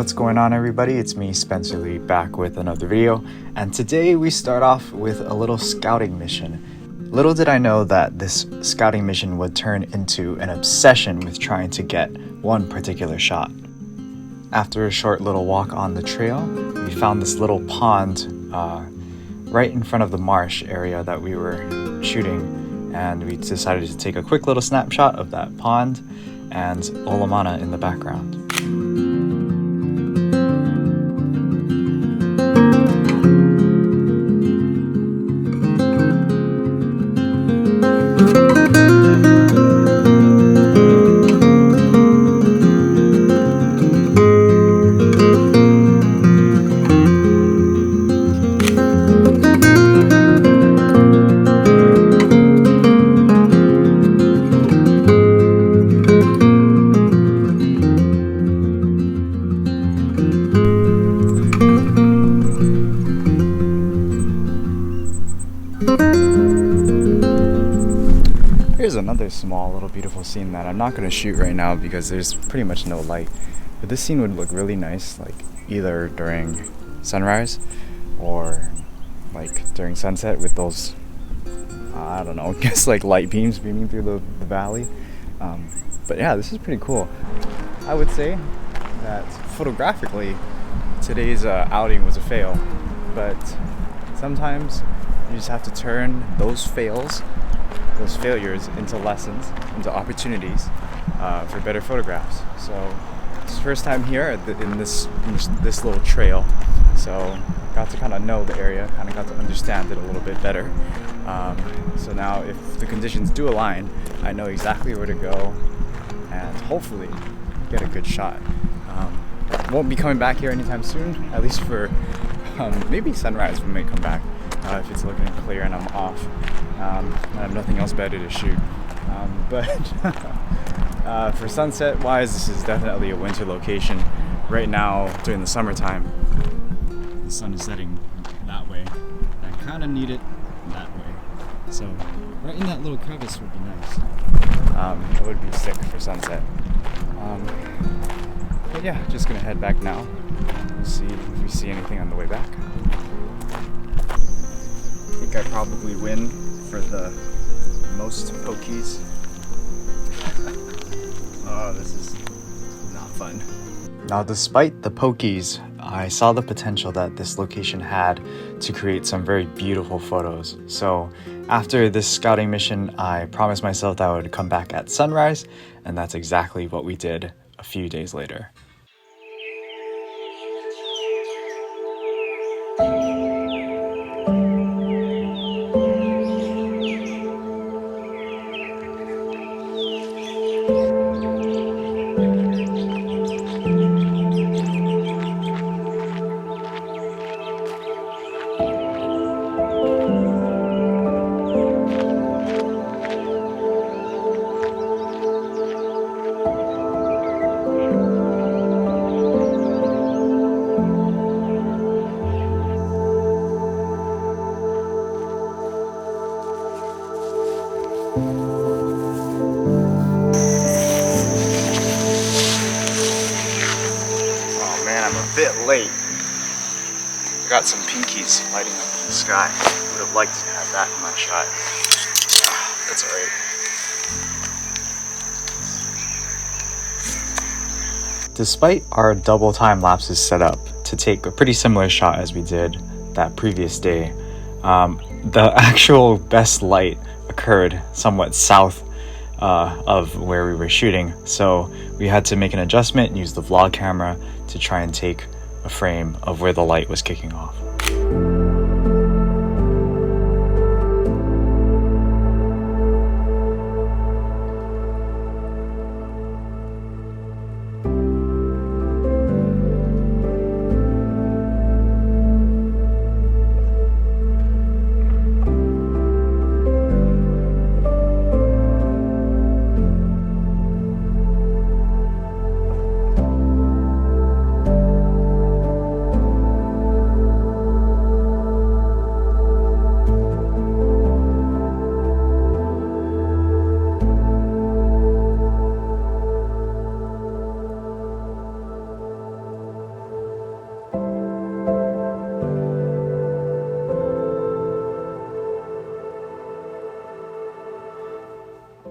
What's going on, everybody? It's me, Spencer Lee, back with another video, and today we start off with a little scouting mission. Little did I know that this scouting mission would turn into an obsession with trying to get one particular shot. After a short little walk on the trail, we found this little pond right in front of the marsh area that we were shooting, and we decided to take a quick little snapshot of that pond and Olamana in the background. Here's another small little beautiful scene that I'm not going to shoot right now because there's pretty much no light. But this scene would look really nice, like either during sunrise or like during sunset with those, I don't know, I guess like light beams beaming through the valley. But yeah, this is pretty cool. I would say that photographically, today's outing was a fail. But sometimes you just have to turn those failures into lessons, into opportunities for better photographs. So it's the first time here in this little trail, so got to kind of know the area, kind of got to understand it a little bit better. So now if the conditions do align, I know exactly where to go and hopefully get a good shot. Won't be coming back here anytime soon, at least for maybe sunrise we may come back if it's looking clear and I'm off. I have nothing else better to shoot. But for sunset wise, this is definitely a winter location. Right now, during the summertime, the sun is setting that way. I kind of need it that way. So right in that little crevice would be nice. It would be sick for sunset. But yeah, just gonna head back now. We'll see if we see anything on the way back. I think I probably win for the most pokies. Oh, this is not fun. Now, despite the pokies, I saw the potential that this location had to create some very beautiful photos. So after this scouting mission, I promised myself that I would come back at sunrise, and that's exactly what we did a few days later. Oh man, I'm a bit late. I got some pinkies lighting up in the sky. Would have liked to have that in my shot. That's alright. Despite our double time lapses set up to take a pretty similar shot as we did that previous day, the actual best light occurred somewhat south of where we were shooting, so we had to make an adjustment and use the vlog camera to try and take a frame of where the light was kicking off.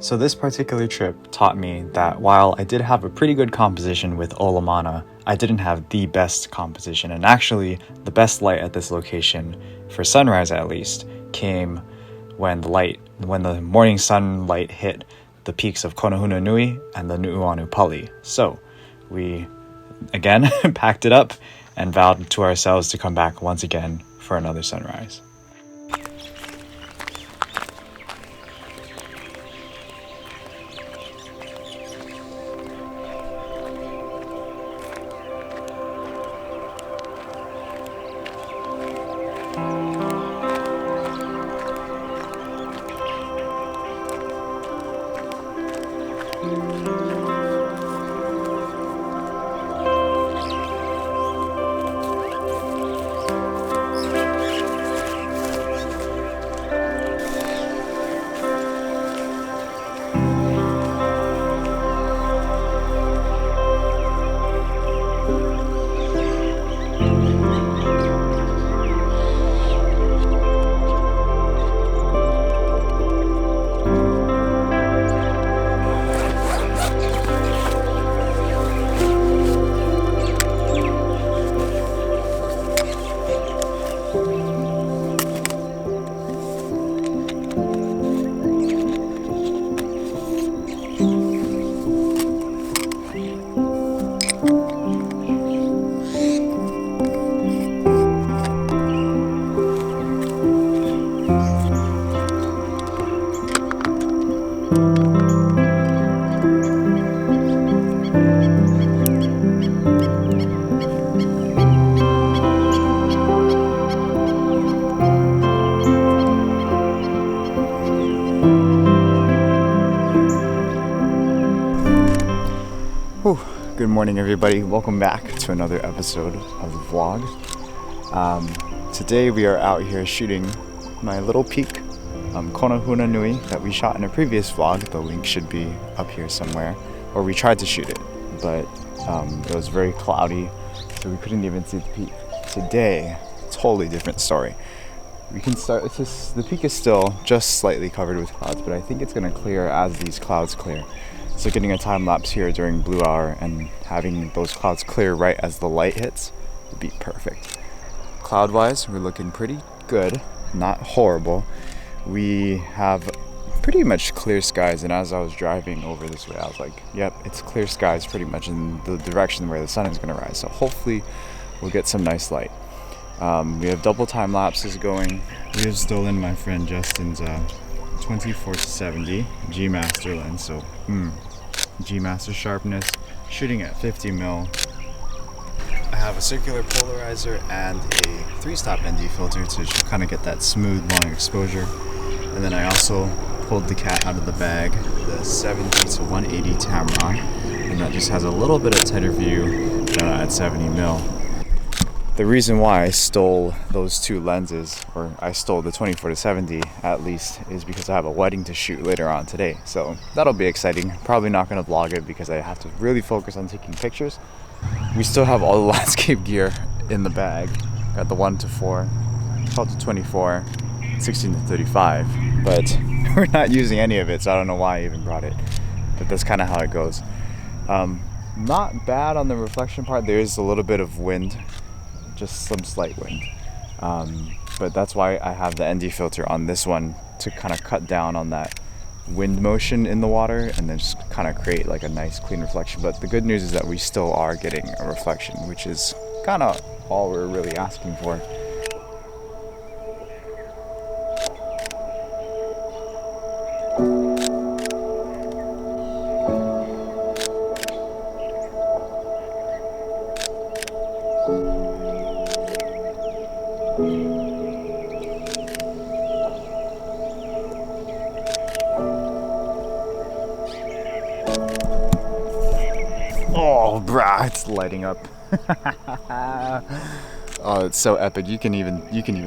So this particular trip taught me that while I did have a pretty good composition with Olamana, I didn't have the best composition, and actually the best light at this location, for sunrise at least, came when the morning sunlight hit the peaks of Konahuna Nui and the Nu'uanu Pali. So we again packed it up and vowed to ourselves to come back once again for another sunrise. Good morning, everybody. Welcome back to another episode of the vlog. Today we are out here shooting my little peak, Konahuna Nui, that we shot in a previous vlog. The link should be up here somewhere, or we tried to shoot it, but it was very cloudy, so we couldn't even see the peak. Today, totally different story. We can start. The peak is still just slightly covered with clouds, but I think it's going to clear as these clouds clear. So getting a time lapse here during blue hour and having those clouds clear right as the light hits would be perfect. Cloud wise, we're looking pretty good, not horrible. We have pretty much clear skies, and as I was driving over this way, I was like, yep, it's clear skies pretty much in the direction where the sun is going to rise. So hopefully we'll get some nice light. We have double time lapses going. We have stolen my friend Justin's 24-70 G Master lens, so G Master sharpness, shooting at 50 mil. I have a circular polarizer and a 3-stop ND filter to kind of get that smooth long exposure. And then I also pulled the cat out of the bag, the 70 to 180 Tamron, and that just has a little bit of tighter view at 70 mil. The reason why I stole those two lenses, or I stole the 24-70 at least, is because I have a wedding to shoot later on today. So that'll be exciting. Probably not going to vlog it because I have to really focus on taking pictures. We still have all the landscape gear in the bag. Got the 1-4, 12-24, 16-35, but we're not using any of it, so I don't know why I even brought it. But that's kind of how it goes. Not bad on the reflection part. There is a little bit of wind. Just some slight wind, but that's why I have the ND filter on this one to kind of cut down on that wind motion in the water and then just kind of create like a nice clean reflection. But the good news is that we still are getting a reflection, which is kind of all we're really asking for. Oh, brah, it's lighting up. Oh, it's so epic. You can even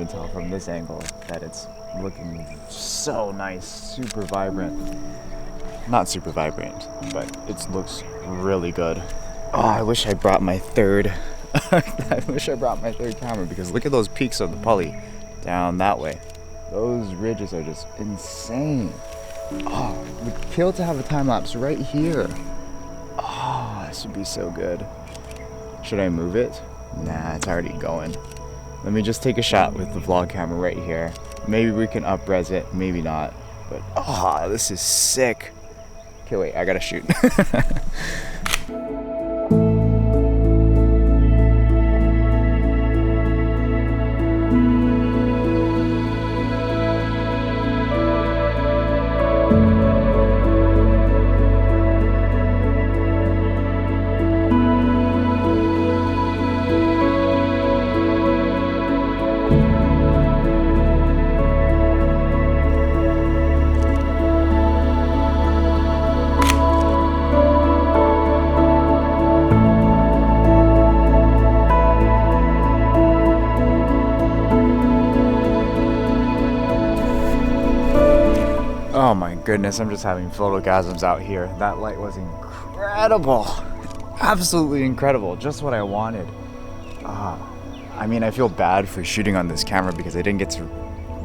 tell from this angle that it's looking so nice, super vibrant. Not super vibrant, but it looks really good. Oh, I wish I brought my third. I wish I brought my third camera, because look at those peaks of the Pali down that way. Those ridges are just insane. Oh, we'd kill to have a time lapse right here. Oh, this would be so good. Should I move it? Nah, it's already going. Let me just take a shot with the vlog camera right here. Maybe we can up-res it, maybe not. But, oh, this is sick. Okay, wait, I gotta shoot. Oh my goodness, I'm just having photogasms out here. That light was incredible. Absolutely incredible. Just what I wanted. I mean, I feel bad for shooting on this camera because I didn't get to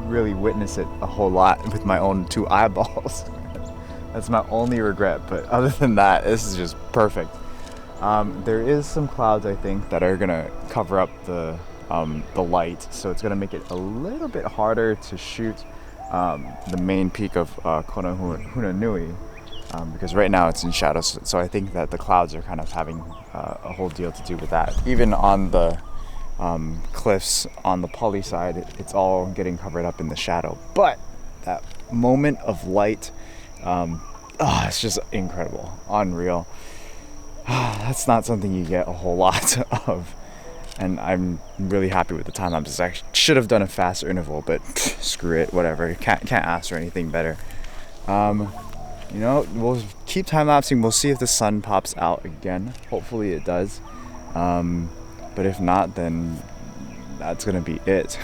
really witness it a whole lot with my own 2 eyeballs. That's my only regret, but other than that, this is just perfect. There is some clouds, I think, that are gonna cover up the light, so it's gonna make it a little bit harder to shoot the main peak of Hunanui, because right now it's in shadow, so I think that the clouds are kind of having a whole deal to do with that. Even on the cliffs on the Pali side, it's all getting covered up in the shadow, but that moment of light, it's just incredible, unreal. That's not something you get a whole lot of, and I'm really happy with the time lapse. I should have done a faster interval, but screw it, whatever. Can't ask for anything better. You know, we'll keep time lapsing. We'll see if the sun pops out again. Hopefully it does. But if not, then that's gonna be it.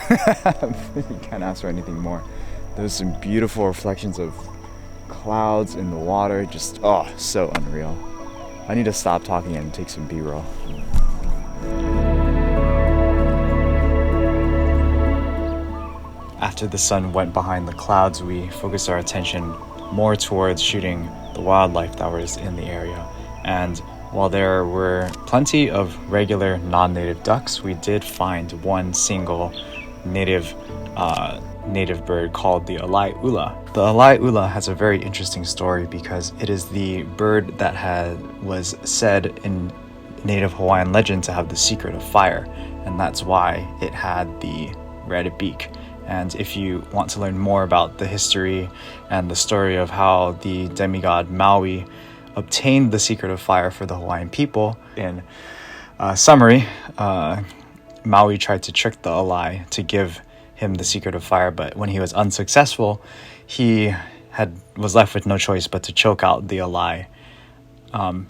You can't ask for anything more. There's some beautiful reflections of clouds in the water. Just so unreal. I need to stop talking and take some B-roll. After the sun went behind the clouds, we focused our attention more towards shooting the wildlife that was in the area. And while there were plenty of regular non-native ducks, we did find one single native bird called the alai ula. The alai ula has a very interesting story because it is the bird that was said in native Hawaiian legend to have the secret of fire, and that's why it had the red beak. And if you want to learn more about the history and the story of how the demigod Maui obtained the secret of fire for the Hawaiian people, in summary, Maui tried to trick the alai to give him the secret of fire, but when he was unsuccessful, he was left with no choice but to choke out the alai.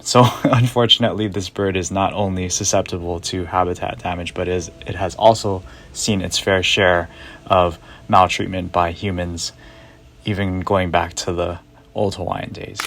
So unfortunately, this bird is not only susceptible to habitat damage, but it has also seen its fair share of maltreatment by humans, even going back to the old Hawaiian days.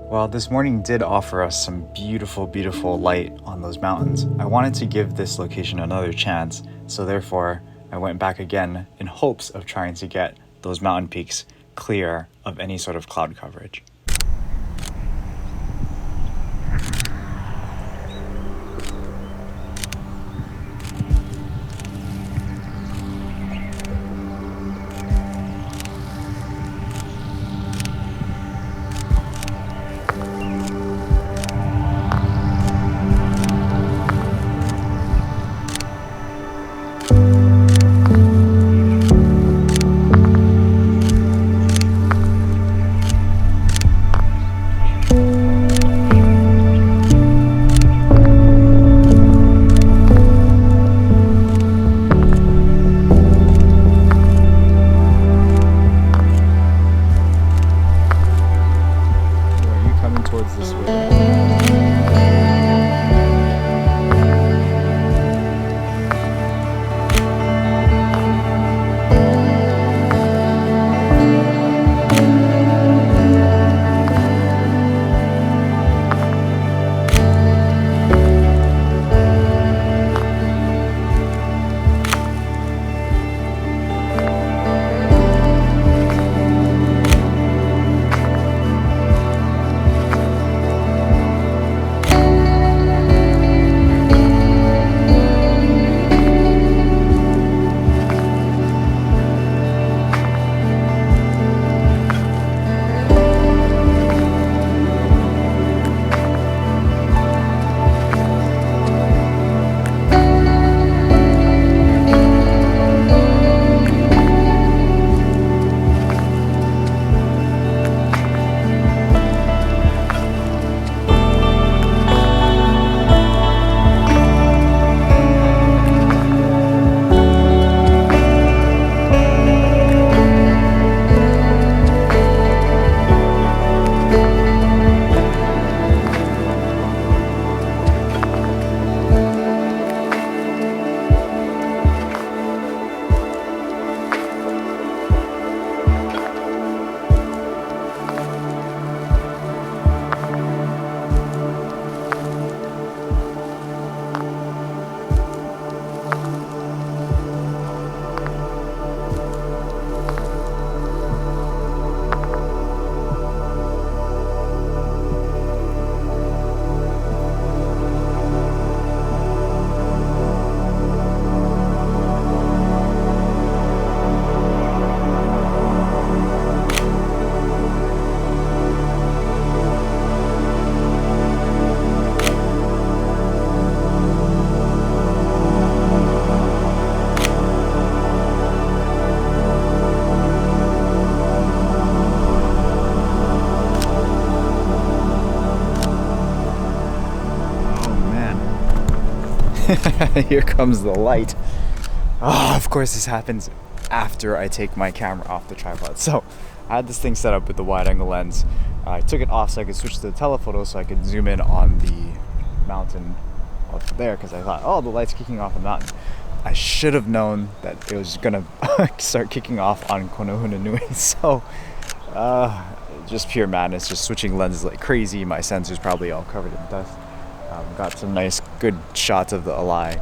While this morning did offer us some beautiful, beautiful light on those mountains, I wanted to give this location another chance, so therefore I went back again in hopes of trying to get those mountain peaks clear of any sort of cloud coverage. Here comes the light. Oh, of course this happens after I take my camera off the tripod. So I had this thing set up with the wide angle lens. I took it off so I could switch to the telephoto so I could zoom in on the mountain up there, because I thought, oh, the light's kicking off the mountain. I should have known that it was gonna start kicking off on Konohunanui. So just pure madness, just switching lenses like crazy. My sensor's probably all covered in dust. Got some nice good shots of the Alai,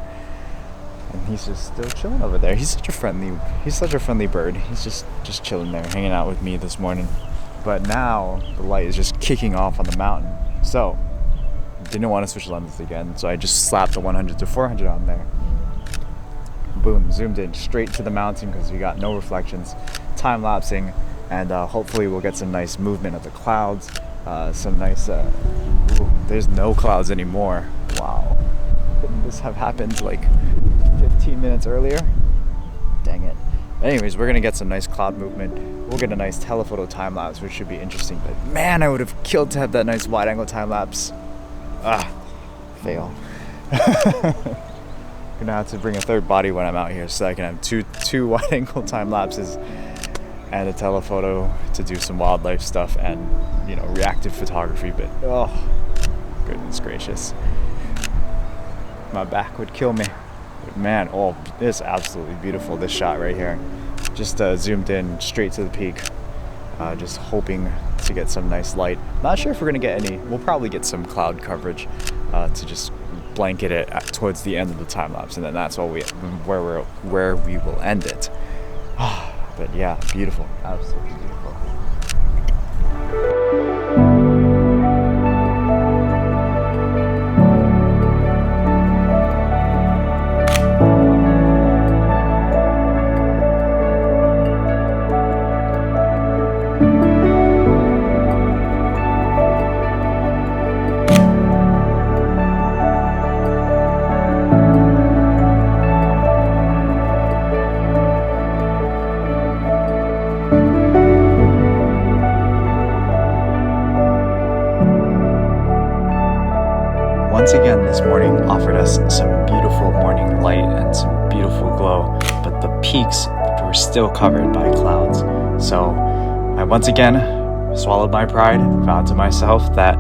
and he's just still chilling over there. He's such a friendly bird. He's just chilling there, hanging out with me this morning. But now the light is just kicking off on the mountain, so didn't want to switch lenses again, so I just slapped the 100 to 400 on there. Boom, zoomed in straight to the mountain because we got no reflections, time lapsing, and hopefully we'll get some nice movement of the clouds, some nice there's no clouds anymore. Wow, couldn't this have happened like 15 minutes earlier? Dang it. Anyways, we're gonna get some nice cloud movement. We'll get a nice telephoto time lapse, which should be interesting. But man, I would have killed to have that nice wide angle time lapse. Fail. Gonna have to bring a third body when I'm out here so I can have two wide angle time lapses and a telephoto to do some wildlife stuff and, you know, reactive photography. But oh, goodness gracious, my back would kill me. But man, oh, this is absolutely beautiful, this shot right here. Just zoomed in straight to the peak, just hoping to get some nice light. Not sure if we're gonna get any. We'll probably get some cloud coverage to just blanket it towards the end of the time lapse, and then that's where we will end it. But yeah, beautiful, absolutely beautiful. Once again this morning offered us some beautiful morning light and some beautiful glow, but the peaks were still covered by clouds. So I once again swallowed my pride, vowed to myself that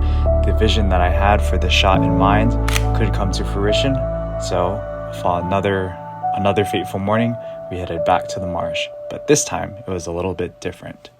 the vision that I had for this shot in mind could come to fruition. So for another fateful morning, we headed back to the marsh, but this time it was a little bit different.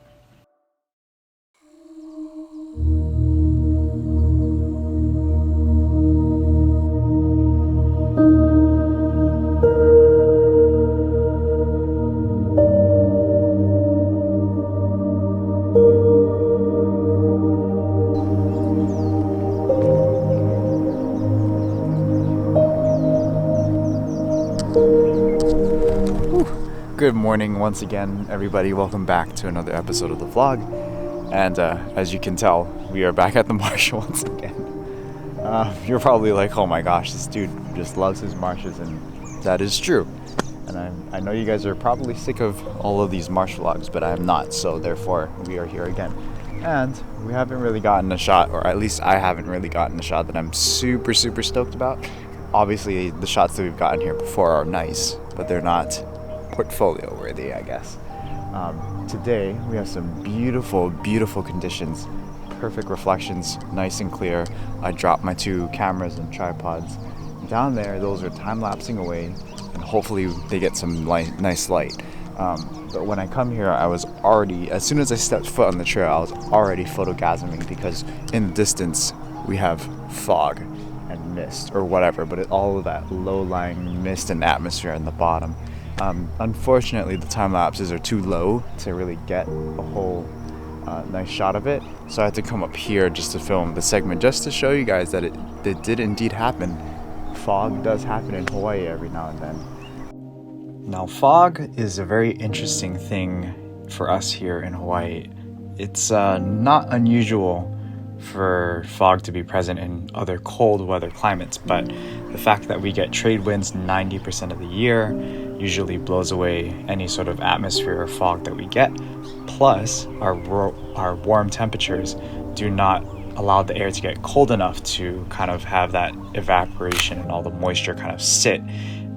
Good morning once again, everybody. Welcome back to another episode of the vlog. And as you can tell, we are back at the marsh once again. You're probably like, oh my gosh, this dude just loves his marshes, and that is true. And I know you guys are probably sick of all of these marsh vlogs, but I am not, so therefore we are here again. And we haven't really gotten a shot, or at least I haven't really gotten a shot that I'm super stoked about. Obviously, the shots that we've gotten here before are nice, but they're not portfolio worthy, I guess. Today we have some beautiful conditions, perfect reflections, nice and clear. I dropped my 2 cameras and tripods down there. Those are time lapsing away, and hopefully they get some nice light. But when I come here, I was already, as soon as I stepped foot on the trail, I was already photogasming, because in the distance we have fog and mist or whatever, but all of that low-lying mist and atmosphere in the bottom. Unfortunately, the time lapses are too low to really get a whole nice shot of it, so I had to come up here just to film the segment, just to show you guys that it did indeed happen. Fog does happen in Hawaii every now and then. Now, fog is a very interesting thing for us here in Hawaii. It's not unusual for fog to be present in other cold weather climates, but the fact that we get trade winds 90% of the year usually blows away any sort of atmosphere or fog that we get. Plus, our warm temperatures do not allowed the air to get cold enough to kind of have that evaporation and all the moisture kind of sit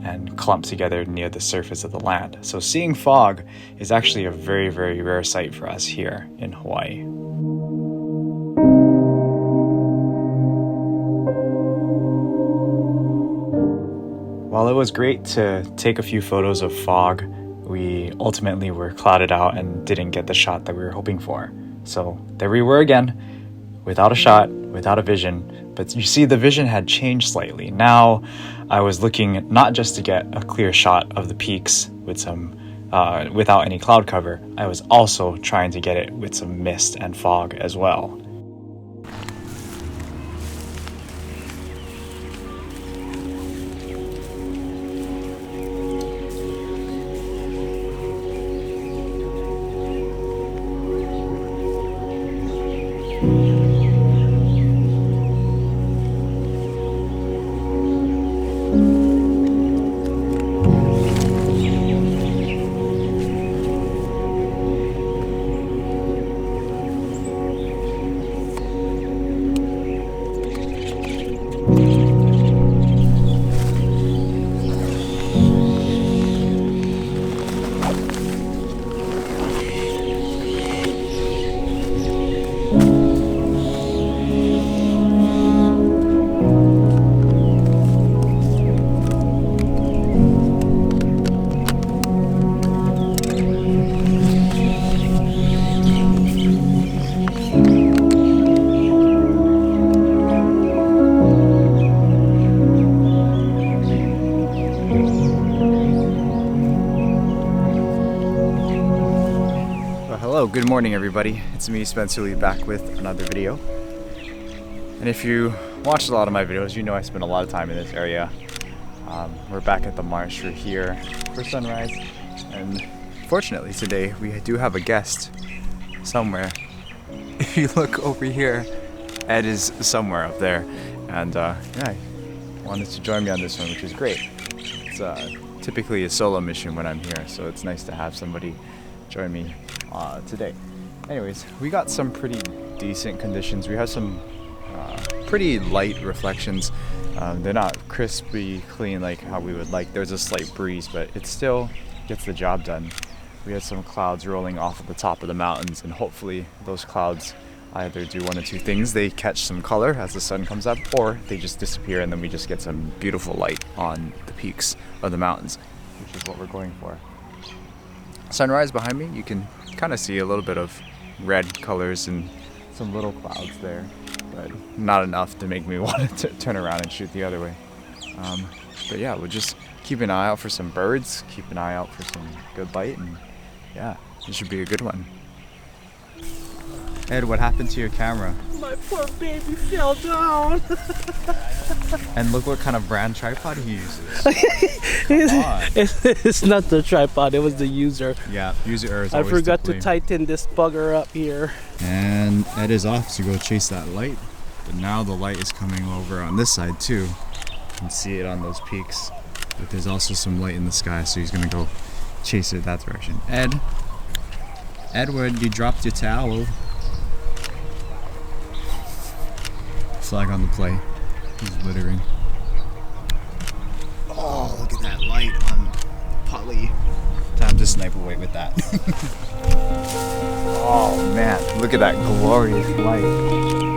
and clump together near the surface of the land. So seeing fog is actually a very, very rare sight for us here in Hawaii. While it was great to take a few photos of fog, we ultimately were clouded out and didn't get the shot that we were hoping for. So there we were again, without a shot, without a vision. But you see, the vision had changed slightly. Now I was looking not just to get a clear shot of the peaks with some without any cloud cover, I was also trying to get it with some mist and fog as well. Good morning, everybody. It's me, Spencer Lee, back with another video. And if you watched a lot of my videos, you know I spend a lot of time in this area. We're back at the marsh. We're here for sunrise, and fortunately today we do have a guest somewhere. If you look over here, Ed is somewhere up there, and yeah, he wanted to join me on this one, which is great. It's typically a solo mission when I'm here, so it's nice to have somebody join me today. Anyways, we got some pretty decent conditions. We have some pretty light reflections. They're not crispy clean like how we would like. There's a slight breeze, but it still gets the job done. We had some clouds rolling off at the top of the mountains, and hopefully those clouds either do one of two things. They catch some color as the sun comes up, or they just disappear and then we just get some beautiful light on the peaks of the mountains, which is what we're going for. Sunrise behind me, you can kind of see a little bit of red colors and some little clouds there, but not enough to make me want to turn around and shoot the other way. But yeah, we'll just keep an eye out for some birds, keep an eye out for some good light, and yeah, it should be a good one. Ed, what happened to your camera? My poor baby fell down. And look what kind of brand tripod he uses. It's not the tripod, it was the user. Yeah, user error is I always forgot to blame. to tighten this bugger up here. And Ed is off to go chase that light. But now the light is coming over on this side too. You can see it on those peaks. But there's also some light in the sky, so he's gonna go chase it that direction. Edward, you dropped your towel. Flag on the play. He's littering. Oh, look at that light on Polly. Time to snipe away with that. Oh man, look at that glorious light.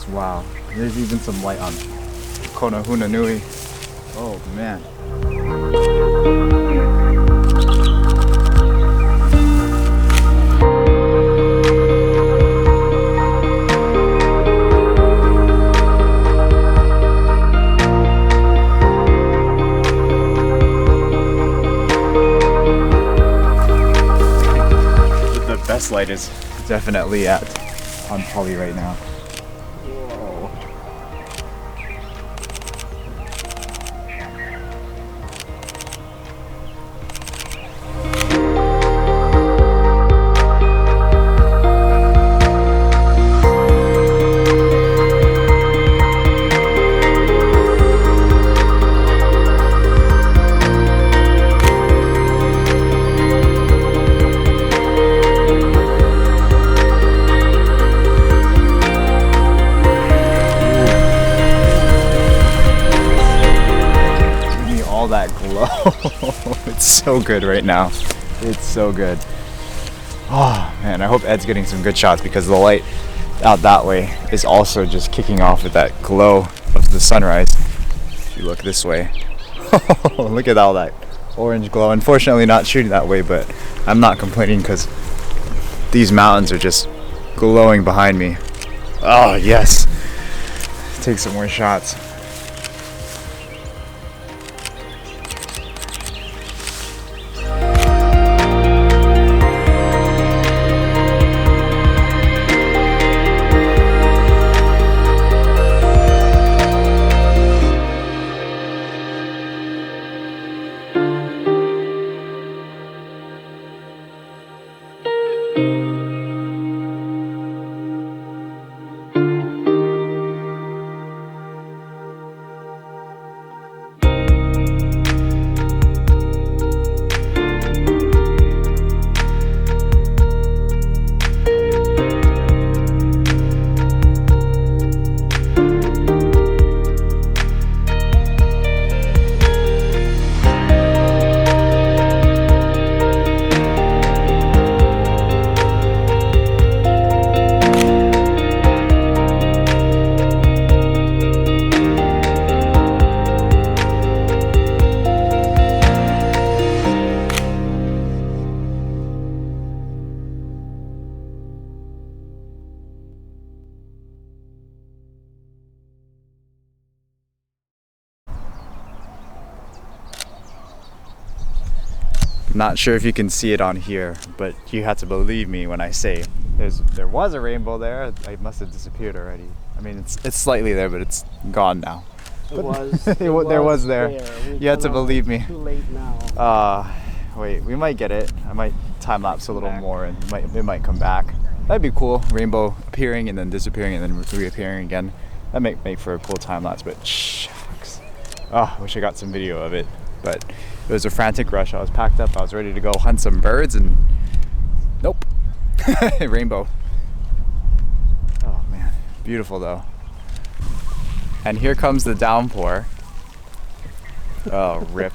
Wow, there's even some light on Konahuna Nui. Oh man. best light is definitely on Polly right now. Whoa. All that glow. It's so good right now. It's so good. Oh man, I hope Ed's getting some good shots because the light out that way is also just kicking off with that glow of the sunrise. If you look this way, look at all that orange glow. Unfortunately not shooting that way, but I'm not complaining because these mountains are just glowing behind me. Oh yes. Take some more shots. Not sure if you can see it on here, but you have to believe me when I say there was a rainbow there. It must have disappeared already. I mean, it's slightly there, but it's gone now. It was. There was there. You have to believe me. Too late now. Wait, we might get it. I might time lapse a little more, and it might come back. That'd be cool. Rainbow appearing and then disappearing and then reappearing again. That might make for a cool time lapse. But shucks. Oh, I wish I got some video of it. But it was a frantic rush. I was packed up. I was ready to go hunt some birds, and nope. Rainbow. Oh man, beautiful though. And here comes the downpour. Oh, rip.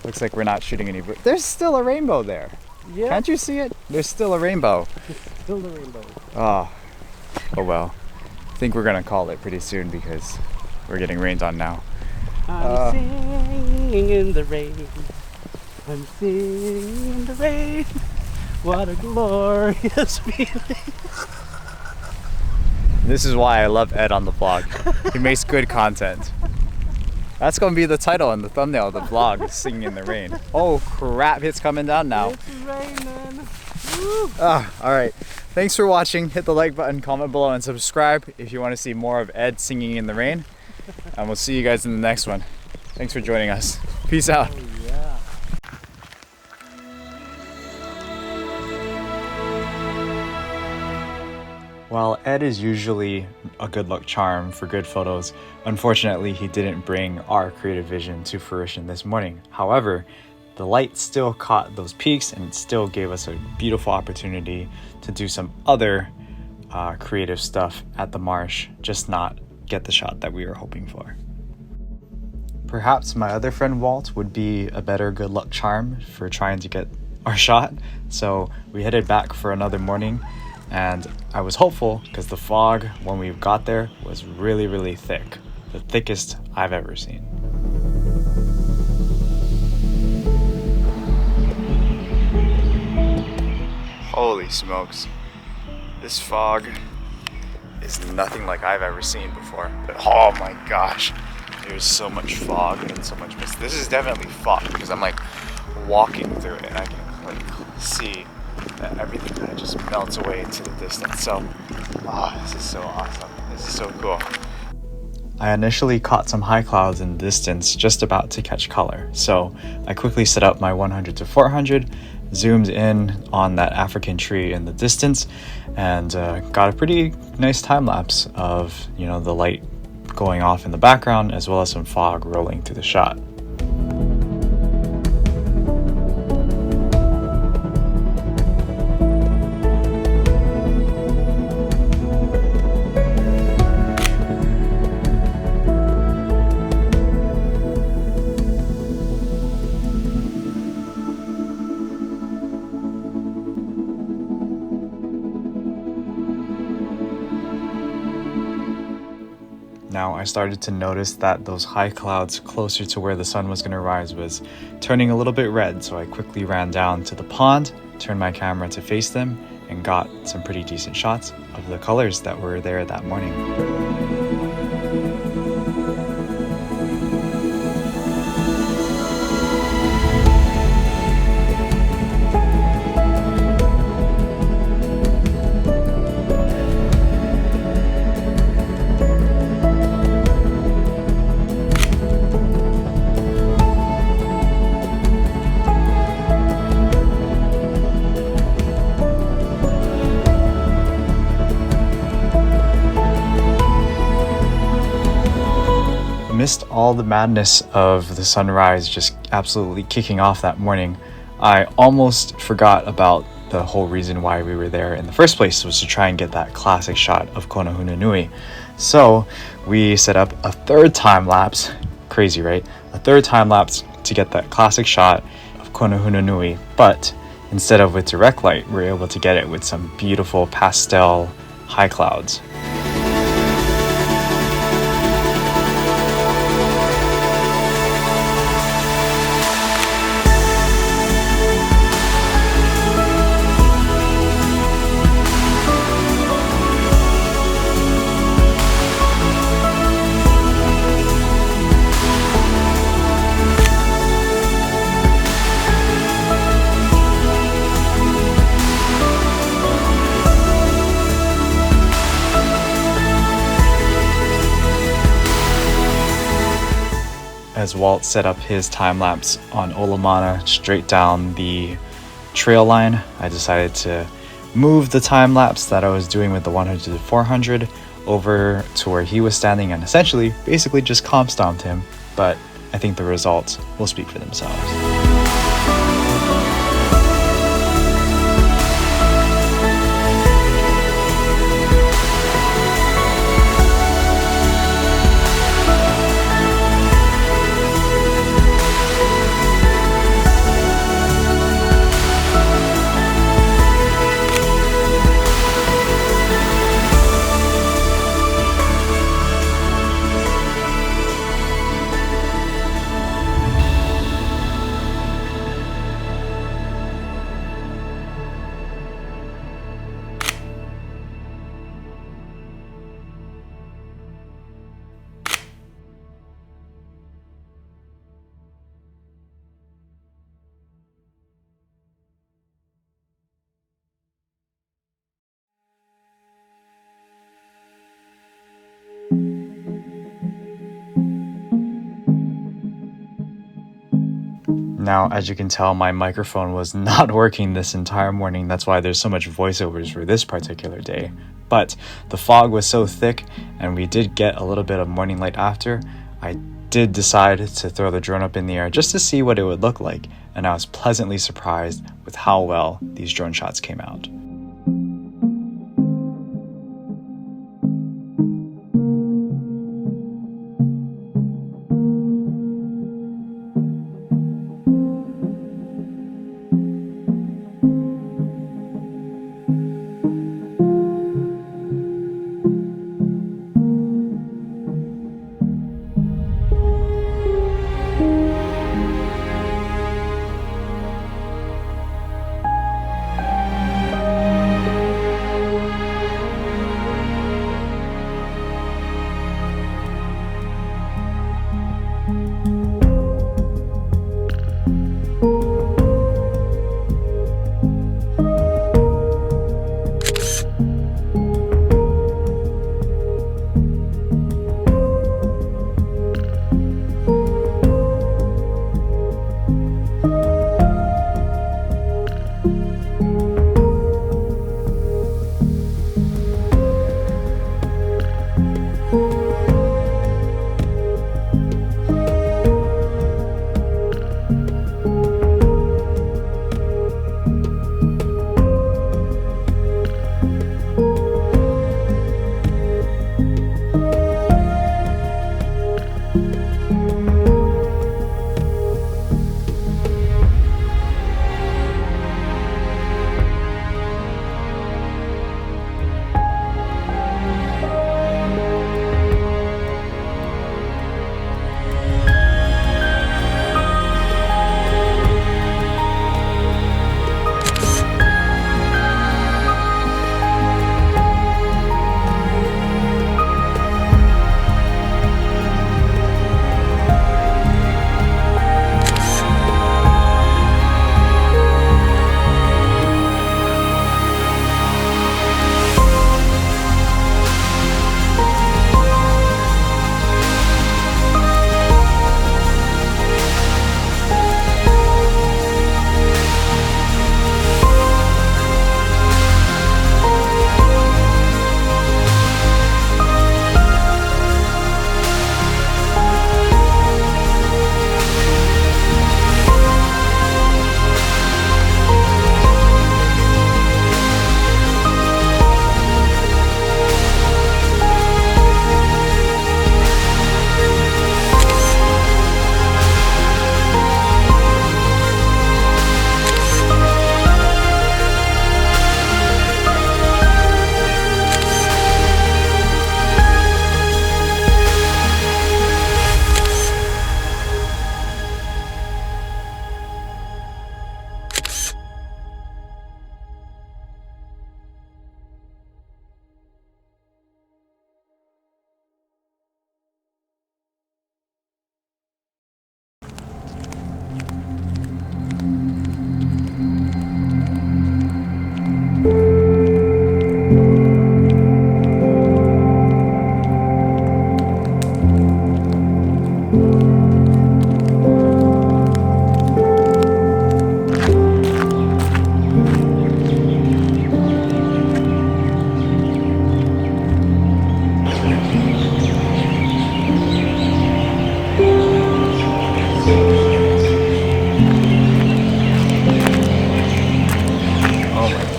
Looks like we're not shooting any, but there's still a rainbow there. Yeah. Can't you see it? There's still a rainbow. Still the rainbow. Oh well. I think we're gonna call it pretty soon because we're getting rained on now. I'm singing in the rain. I'm singing in the rain. What a glorious feeling. This is why I love Ed on the vlog. He makes good content. That's gonna be the title and the thumbnail of the vlog, Singing in the Rain. Oh crap, it's coming down now. It's raining. Alright. Thanks for watching. Hit the like button, comment below, and subscribe if you want to see more of Ed singing in the rain. And we'll see you guys in the next one. Thanks for joining us. Peace out. Oh, yeah. While Ed is usually a good luck charm for good photos, unfortunately he didn't bring our creative vision to fruition this morning. However, the light still caught those peaks and it still gave us a beautiful opportunity to do some other creative stuff at the marsh, just not get the shot that we were hoping for. Perhaps my other friend Walt would be a better good luck charm for trying to get our shot, so we headed back for another morning. And I was hopeful because the fog when we got there was really, really thick. The thickest I've ever seen. Holy smokes. This fog is nothing like I've ever seen before. But oh my gosh, there's so much fog and so much mist. This is definitely fog because I'm like walking through it and I can like see that everything kind of just melts away into the distance. So, this is so awesome. This is so cool. I initially caught some high clouds in the distance, just about to catch color. So I quickly set up my 100 to 400, zoomed in on that African tree in the distance, and got a pretty nice time lapse of, the light going off in the background, as well as some fog rolling through the shot. Now I started to notice that those high clouds closer to where the sun was going to rise was turning a little bit red, so I quickly ran down to the pond, turned my camera to face them, and got some pretty decent shots of the colors that were there that morning. Amidst all the madness of the sunrise just absolutely kicking off that morning, I almost forgot about the whole reason why we were there in the first place, was to try and get that classic shot of Konahunanui. So we set up a third time lapse, crazy right? A third time lapse to get that classic shot of Konahunanui, but instead of with direct light, we were able to get it with some beautiful pastel high clouds. As Walt set up his time lapse on Olamana straight down the trail line, I decided to move the time lapse that I was doing with the 100 to 400 over to where he was standing and essentially basically just comp stomped him, but I think the results will speak for themselves. Now, as you can tell, my microphone was not working this entire morning. That's why there's so much voiceovers for this particular day. But the fog was so thick, and we did get a little bit of morning light after. I did decide to throw the drone up in the air just to see what it would look like, and I was pleasantly surprised with how well these drone shots came out.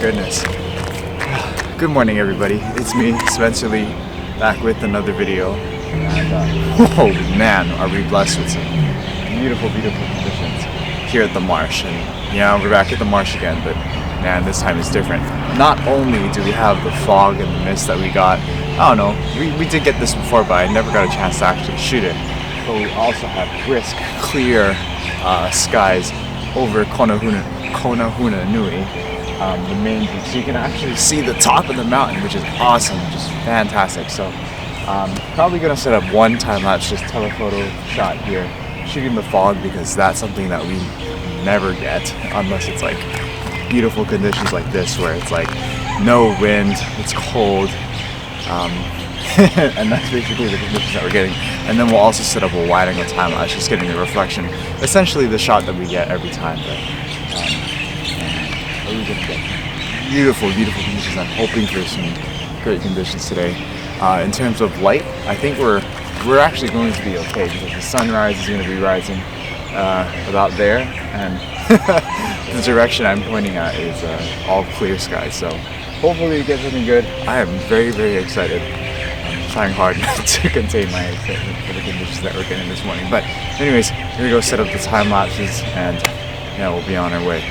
goodness. Good morning, everybody. It's me, Spencer Lee, back with another video. And, oh man, are we blessed with some beautiful, beautiful conditions here at the marsh. And yeah, we're back at the marsh again, but man, this time is different. Not only do we have the fog and the mist that we got, I don't know, we did get this before, but I never got a chance to actually shoot it. But we also have crisp, clear skies over Konahuna Nui, the main beach. So you can actually see the top of the mountain, which is awesome, just fantastic. So probably gonna set up one time-lapse, just telephoto shot here, shooting the fog, because that's something that we never get unless it's like beautiful conditions like this, where it's like no wind, it's cold, and that's basically the conditions that we're getting. And then we'll also set up a wide angle time lapse, just getting the reflection, essentially the shot that we get every time. But we're gonna get beautiful, beautiful conditions. I'm hoping for some great conditions today. In terms of light, I think we're actually going to be okay, because the sunrise is going to be rising about there, and the direction I'm pointing at is all clear skies. So hopefully we get something good. I am very, very excited. I'm trying hard to contain my excitement for the conditions that we're getting this morning. But anyways, we're gonna go set up the time lapses, and yeah, we'll be on our way.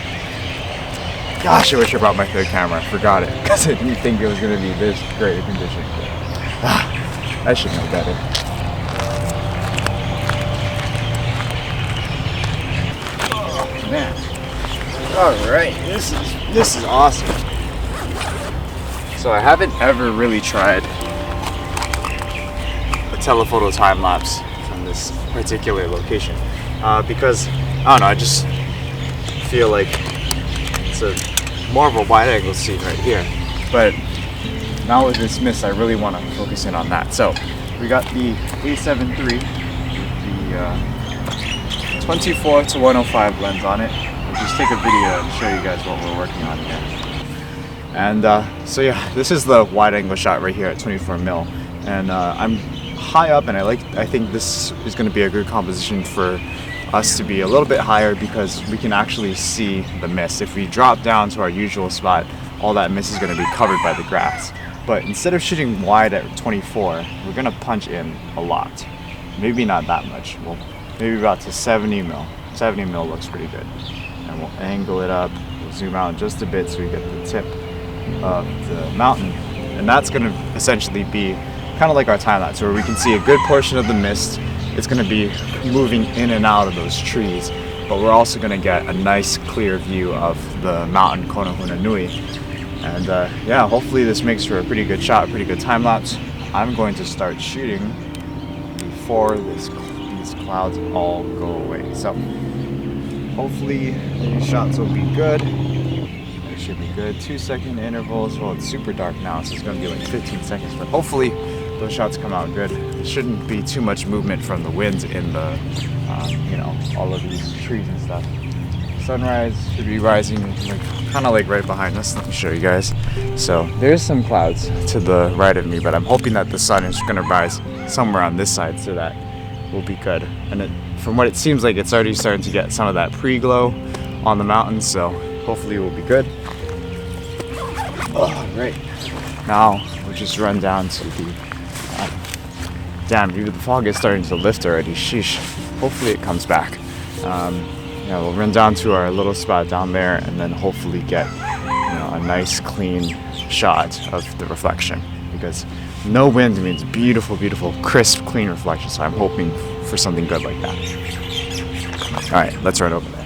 Gosh, I wish I brought my third camera. I forgot it because I didn't think it was gonna be this great a condition. But, I should know better. Oh man! All right, this is awesome. So I haven't ever really tried a telephoto time lapse from this particular location because I don't know. I just feel like it's more of a wide angle scene right here. But now with this mist, I really want to focus in on that. So we got the A7 III with the 24 to 105 lens on it. I'll just take a video and show you guys what we're working on here. And so yeah, this is the wide angle shot right here at 24 mil, and I'm high up, and I think this is going to be a good composition for us to be a little bit higher, because we can actually see the mist. If we drop down to our usual spot, all that mist is going to be covered by the grass. But instead of shooting wide at 24, we're going to punch in a lot. Maybe not that much. Well, maybe about to 70 mil. 70 mil looks pretty good. And we'll angle it up, we'll zoom out just a bit so we get the tip of the mountain, and that's going to essentially be kind of like our time lapse, where we can see a good portion of the mist. It's going to be moving in and out of those trees, but we're also going to get a nice clear view of the mountain Konahuna Nui. And yeah, hopefully this makes for a pretty good shot, a pretty good time lapse. I'm going to start shooting before these clouds all go away. So hopefully these shots will be good. Should be good. 2-second intervals. Well, it's super dark now, so it's going to be like 15 seconds, but hopefully those shots come out good. There shouldn't be too much movement from the wind in the you know, all of these trees and stuff. Sunrise should be rising like, kind of like right behind us. Let me show you guys. So there's some clouds to the right of me, but I'm hoping that the sun is going to rise somewhere on this side, so that will be good. And from what it seems like, it's already starting to get some of that pre-glow on the mountains, so hopefully it will be good. Oh, right. Now we'll just run down to the damn, dude, the fog is starting to lift already. Sheesh. Hopefully it comes back. Yeah, we'll run down to our little spot down there, and then hopefully get, you know, a nice clean shot of the reflection, because no wind means beautiful, beautiful, crisp, clean reflection. So I'm hoping for something good like that. All right, let's run over there.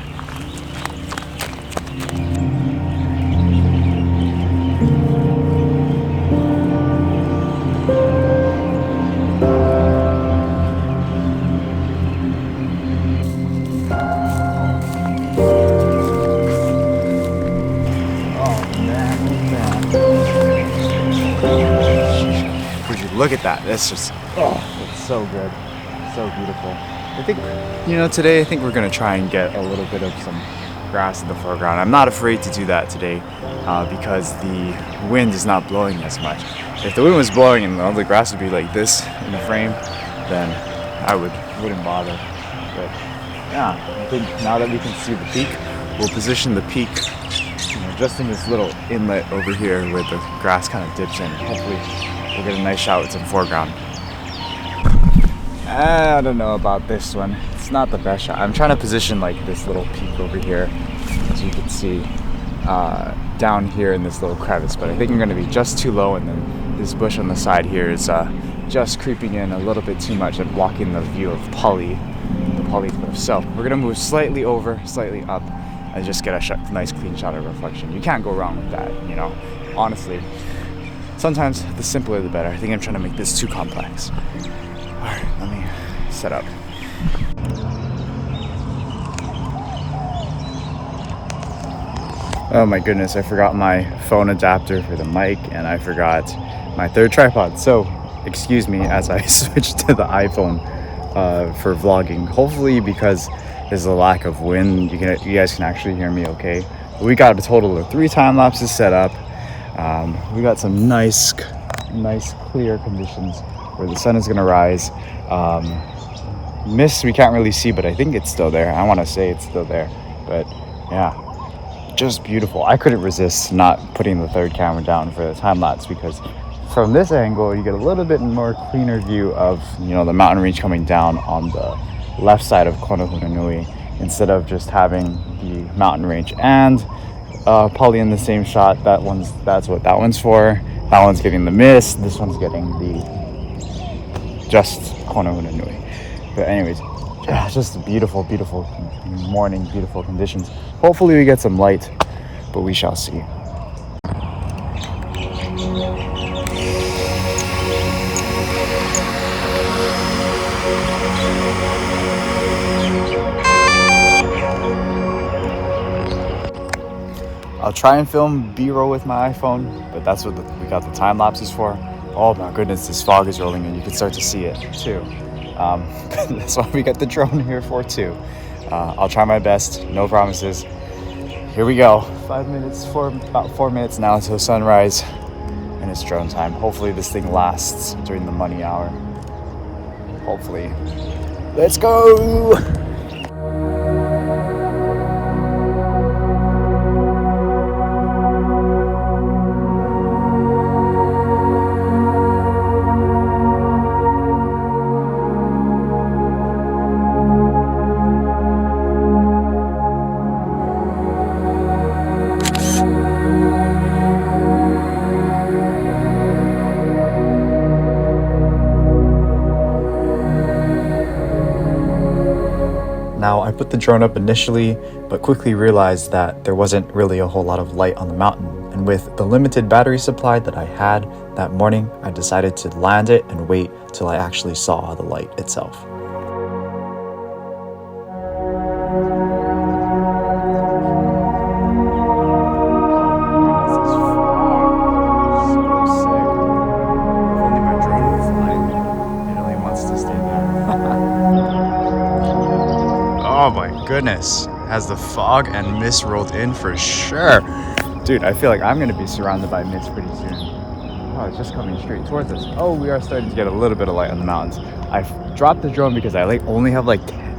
Look at that. It's just, oh, it's so good. So beautiful. I think, you know, today I think we're going to try and get a little bit of some grass in the foreground. I'm not afraid to do that today because the wind is not blowing as much. If the wind was blowing and all the grass would be like this in the frame, then I wouldn't bother. But yeah, I think now that we can see the peak, we'll position the peak just in this little inlet over here where the grass kind of dips in. Hopefully we'll get a nice shot with some foreground. I don't know about this one. It's not the best shot. I'm trying to position like this little peak over here, as you can see, down here in this little crevice, but I think I'm going to be just too low, and then this bush on the side here is just creeping in a little bit too much and blocking the view of the Poly Cliff. So we're going to move slightly over, slightly up, and just get a nice clean shot of reflection. You can't go wrong with that, honestly. Sometimes the simpler the better. I think I'm trying to make this too complex. Alright, let me set up. Oh my goodness, I forgot my phone adapter for the mic, and I forgot my third tripod. So, excuse me as I switch to the iPhone for vlogging. Hopefully, because there's a lack of wind, you guys can actually hear me okay. We got a total of 3 time lapses set up. We got some nice clear conditions where the sun is gonna rise. Mist we can't really see, but I think it's still there. I want to say it's still there, but yeah, just beautiful. I couldn't resist not putting the third camera down for the time lapse, because from this angle you get a little bit more cleaner view of the mountain range coming down on the left side of Konohunanui, instead of just having the mountain range and Poly in the same shot. That's what that one's for. That one's getting the mist, this one's getting the just Konohunanui. But anyways, yeah, just a beautiful morning, beautiful conditions. Hopefully we get some light, but we shall see. I'll try and film B-roll with my iPhone, but that's what we got the time lapses for. Oh my goodness, this fog is rolling in. You can start to see it too. That's what we got the drone here for too. I'll try my best, no promises. Here we go. About 4 minutes now until sunrise, and it's drone time. Hopefully this thing lasts during the money hour. Hopefully. Let's go! Now, I put the drone up initially, but quickly realized that there wasn't really a whole lot of light on the mountain. And with the limited battery supply that I had that morning, I decided to land it and wait till I actually saw the light itself. Oh my goodness, has the fog and mist rolled in for sure. Dude, I feel like I'm gonna be surrounded by mist pretty soon. Oh, it's just coming straight towards us. Oh, we are starting to get a little bit of light on the mountains. I've dropped the drone because I only have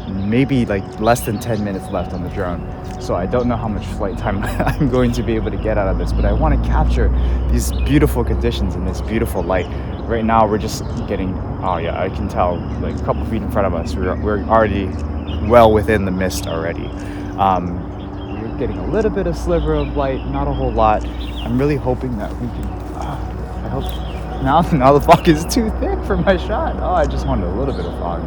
maybe less than 10 minutes left on the drone. So I don't know how much flight time I'm going to be able to get out of this, but I want to capture these beautiful conditions and this beautiful light. Right now we're just getting, oh yeah, I can tell a couple feet in front of us, we're already well within the mist already. We're getting a little bit of sliver of light, not a whole lot. I'm really hoping that we can, I hope, now the fog is too thick for my shot. Oh, I just wanted a little bit of fog.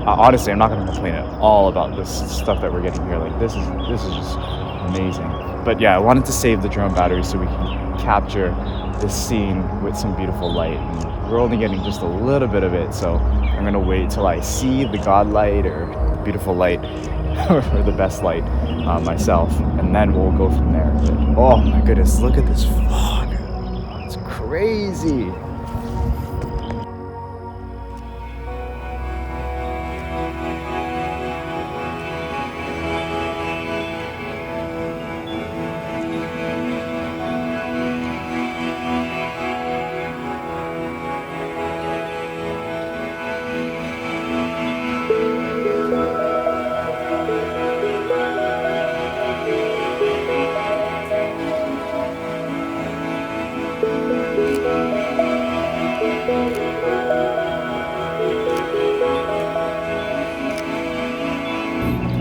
Honestly, I'm not going to complain at all about this stuff that we're getting here. This is just amazing. But yeah, I wanted to save the drone battery so we can capture this scene with some beautiful light. And we're only getting just a little bit of it, so I'm going to wait till I see the god light or the beautiful light or the best light myself, and then we'll go from there. But, oh my goodness, look at this fog. It's crazy.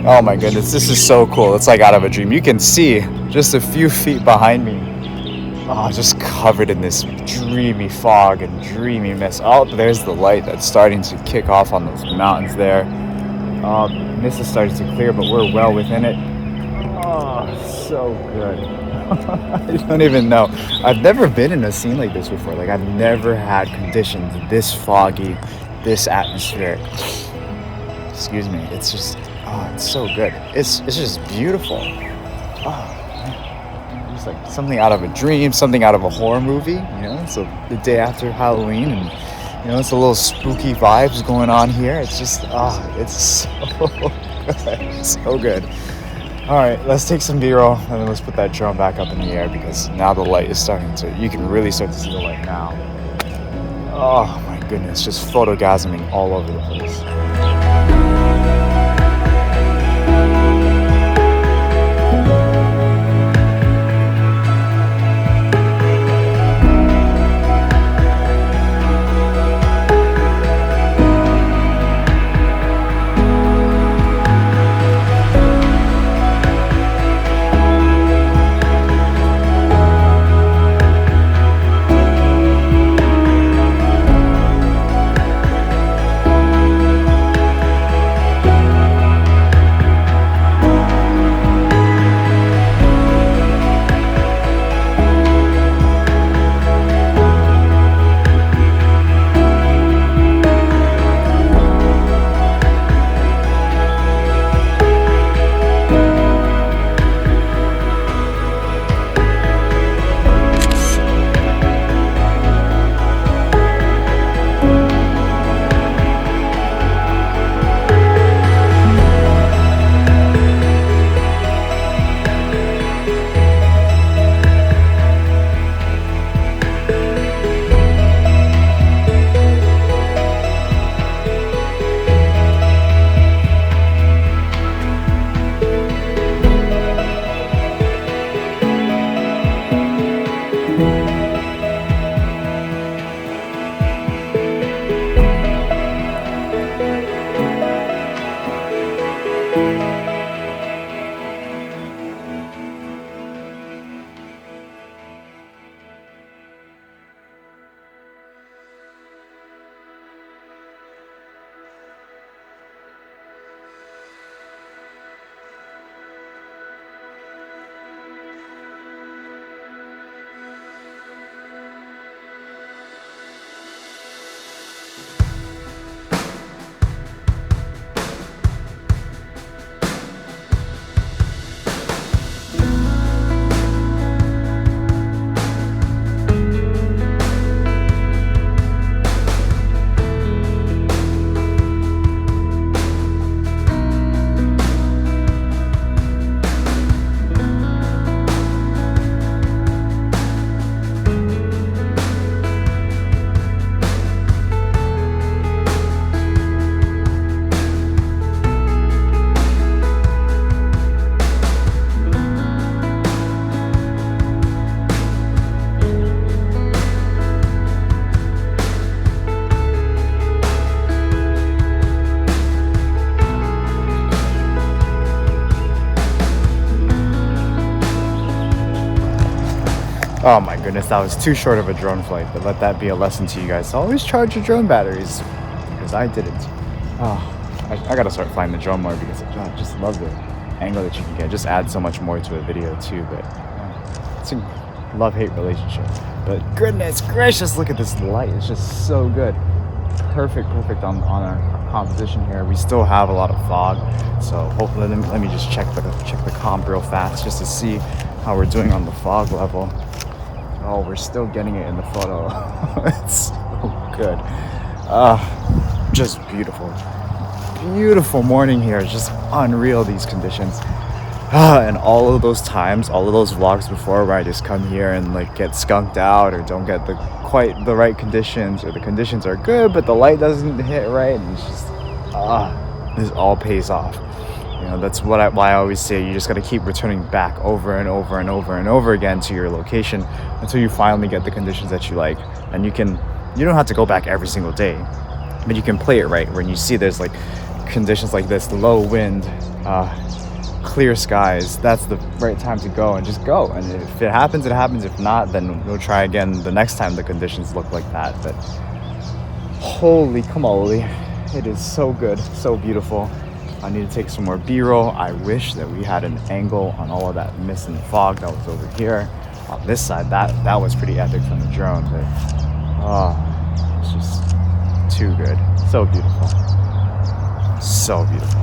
Oh my goodness, this is so cool. It's like out of a dream. You can see just a few feet behind me. Oh, just covered in this dreamy fog and dreamy mist. Oh, there's the light that's starting to kick off on those mountains there. Mist is starting to clear, but we're well within it. Oh, so good. I don't even know. I've never been in a scene like this before. Like, I've never had conditions this foggy, this atmospheric. Excuse me. It's just, oh, it's so good. It's just beautiful. Oh, man. It's like something out of a dream, something out of a horror movie. You know, so the day after Halloween, and you know, it's a little spooky vibes going on here. It's just, it's so good. So good. All right, let's take some B-roll and then let's put that drone back up in the air, because now the light is starting to, you can really start to see the light now. Oh my goodness, just photogasming all over the place. Oh my goodness, that was too short of a drone flight, but let that be a lesson to you guys. Always charge your drone batteries, because I didn't. I gotta start flying the drone more, because I just love the angle that you can get. It just adds so much more to a video too, but it's a love-hate relationship. But goodness gracious, look at this light. It's just so good. Perfect on our composition here. We still have a lot of fog, so hopefully, let me just check the comp real fast just to see how we're doing on the fog level. Oh, we're still getting it in the photo. It's so good. Just beautiful morning here. It's just unreal, these conditions. And all of those times, all of those vlogs before where I just come here and like get skunked out or don't get quite the right conditions, or the conditions are good but the light doesn't hit right, and it's just this all pays off. You know, that's why I always say you just got to keep returning back over and over again to your location until you finally get the conditions that you like. And you don't have to go back every single day, but you can play it right when you see there's like conditions like this, the low wind, clear skies, that's the right time to go and just go. And if it happens, it happens. If not, then we'll try again the next time the conditions look like that. But holy camole, it is so good, so beautiful. I need to take some more B-roll. I wish that we had an angle on all of that mist and fog that was over here. On this side, that was pretty epic from the drone, but it's just too good. So beautiful. So beautiful.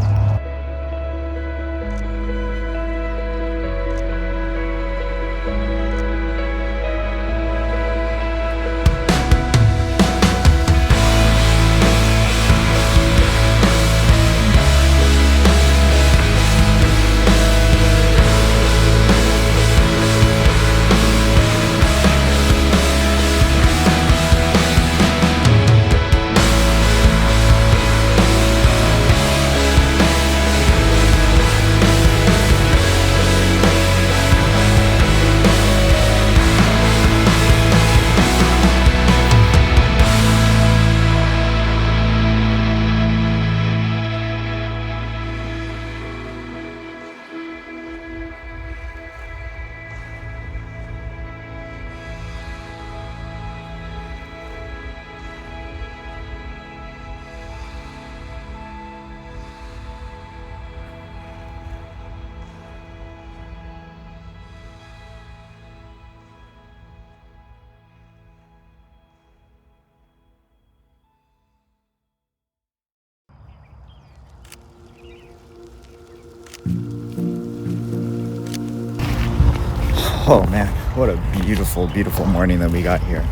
Oh man, what a beautiful, beautiful morning that we got here.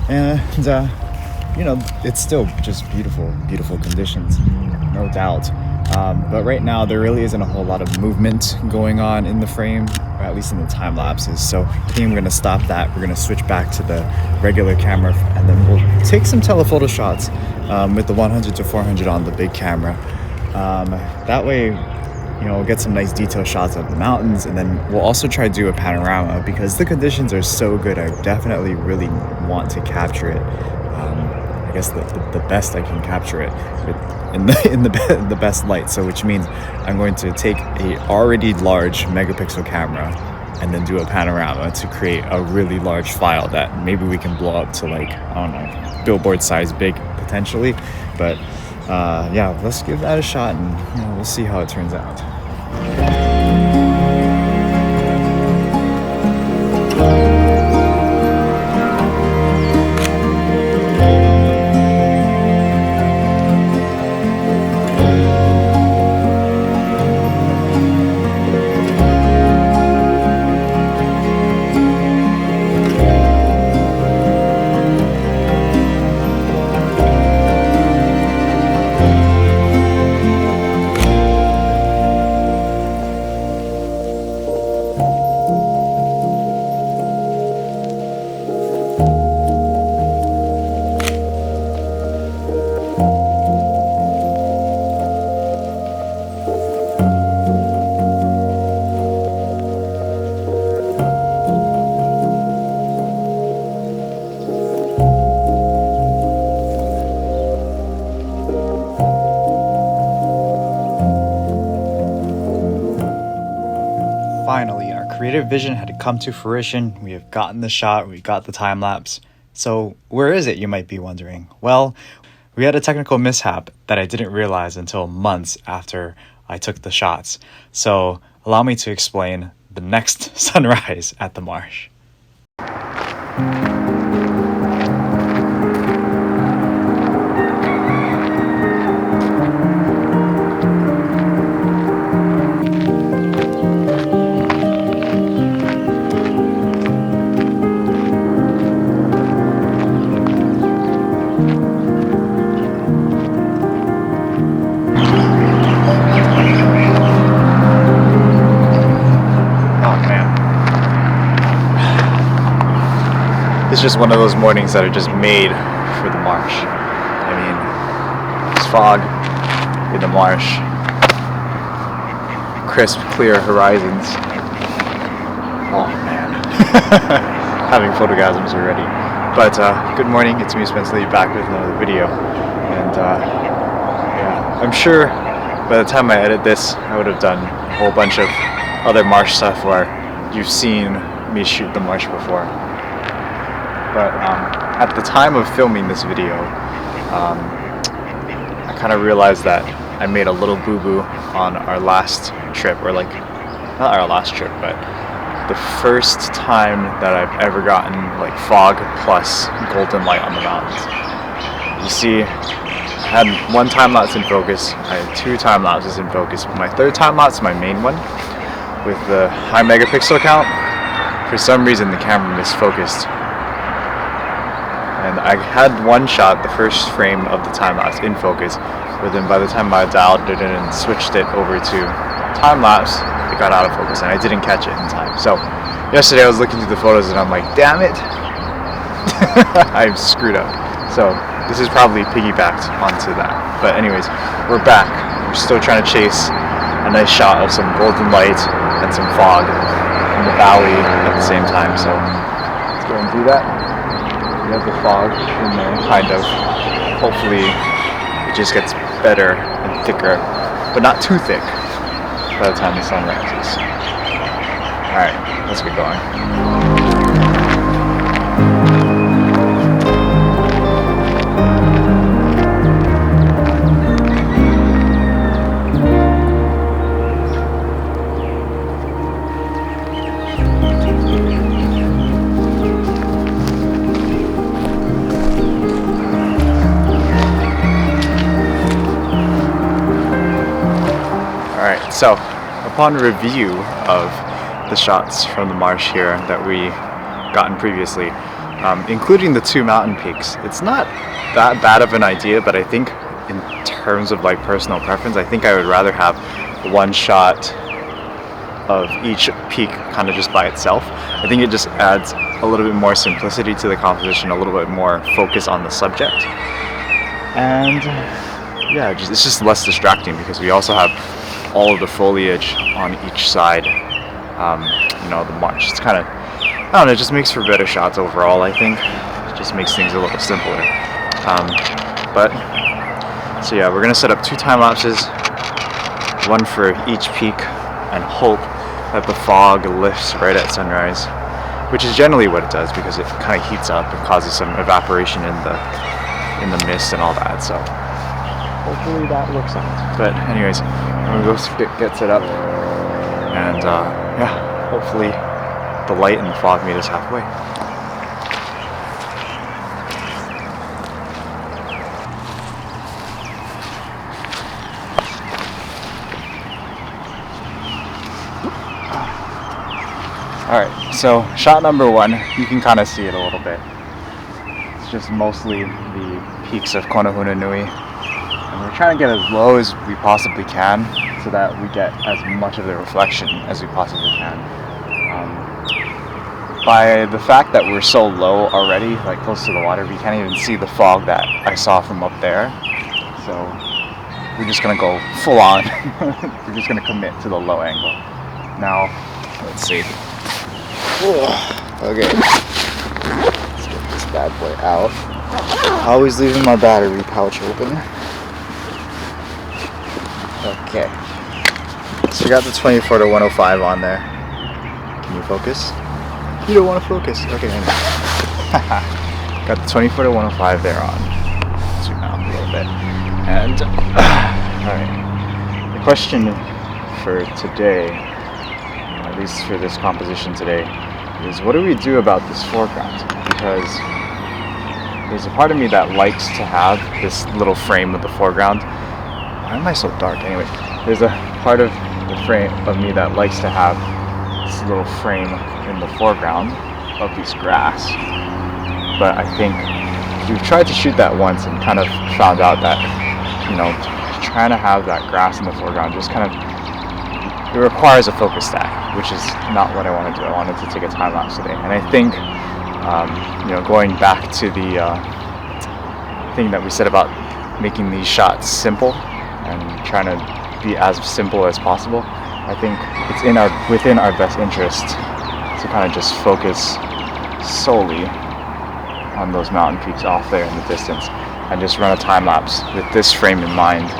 And, it's still just beautiful, beautiful conditions, no doubt. But right now, there really isn't a whole lot of movement going on in the frame, or at least in the time lapses. So I think I'm gonna stop that. We're gonna switch back to the regular camera, and then we'll take some telephoto shots with the 100 to 400 on the big camera. That way, we'll get some nice detail shots of the mountains, and then we'll also try to do a panorama because the conditions are so good. I definitely really want to capture it. I guess the best I can capture it in the best light. So which means I'm going to take a already large megapixel camera and then do a panorama to create a really large file that maybe we can blow up to, like, I don't know, billboard size big potentially. But yeah, let's give that a shot, and we'll see how it turns out. Finally, our creative vision had come to fruition. We have gotten the shot, we got the time lapse. So where is it, you might be wondering? Well, we had a technical mishap that I didn't realize until months after I took the shots. So allow me to explain the next sunrise at the marsh. It's just one of those mornings that are just made for the marsh. I mean, it's fog in the marsh, crisp, clear horizons. Oh man, having photogasms already. But good morning, it's me, Spencer Lee, back with another video. And yeah, I'm sure by the time I edit this, I would have done a whole bunch of other marsh stuff where you've seen me shoot the marsh before. But at the time of filming this video, I kind of realized that I made a little boo-boo on our last trip, or like, not our last trip, but the first time that I've ever gotten like fog plus golden light on the mountains. You see, I had one time lapse in focus, I had 2 time lapses in focus. My 3rd time lapse, my main one, with the high megapixel count, for some reason the camera misfocused. And I had one shot, the first frame of the time lapse in focus, but then by the time I dialed it in and switched it over to time lapse, it got out of focus and I didn't catch it in time. So yesterday I was looking through the photos and I'm like, damn it, I've screwed up. So this is probably piggybacked onto that. But anyways, we're back. We're still trying to chase a nice shot of some golden light and some fog in the valley at the same time. So let's go and do that. We have the fog in there, kind of. Hopefully it just gets better and thicker, but not too thick by the time the sun rises. Alright, let's get going. So, upon review of the shots from the marsh here that we gotten previously, including the 2 mountain peaks, it's not that bad of an idea, but I think in terms of like personal preference, I think I would rather have one shot of each peak kind of just by itself. I think it just adds a little bit more simplicity to the composition, a little bit more focus on the subject, and yeah, it's just less distracting because we also have all of the foliage on each side, you know, the marsh. It's kind of, I don't know, it just makes for better shots overall, I think. It just makes things a little simpler. So yeah, we're gonna set up 2 time lapses, one for each peak, and hope that the fog lifts right at sunrise, which is generally what it does because it kind of heats up and causes some evaporation in the mist and all that. So hopefully that works out. But anyways, I'm gonna go get set up, and yeah, hopefully the light and the fog meet us halfway. Alright, so shot number 1, you can kind of see it a little bit. It's just mostly the peaks of Konahuna Nui. And we're trying to get as low as we possibly can so that we get as much of the reflection as we possibly can. By the fact that we're so low already, like close to the water, we can't even see the fog that I saw from up there. So we're just going to go full on. We're just going to commit to the low angle. Now, let's see. Okay. Let's get this bad boy out. Always leaving my battery pouch open. Okay, so you got the 24 to 105 on there. Can you focus? You don't want to focus. Okay, got the 24 to 105 there on. Zoom out a little bit. And, alright, the question for today, at least for this composition today, is what do we do about this foreground? Because there's a part of me that likes to have this little frame of the foreground. Why am I so dark? Anyway, there's a part of the frame of me that likes to have this little frame in the foreground of this grass. But I think we've tried to shoot that once and kind of found out that, you know, trying to have that grass in the foreground just kind of, it requires a focus stack, which is not what I want to do. I wanted to take a time lapse today. And I think, you know, going back to the thing that we said about making these shots simple, and trying to be as simple as possible, I think it's within our best interest to kind of just focus solely on those mountain peaks off there in the distance and just run a time lapse with this frame in mind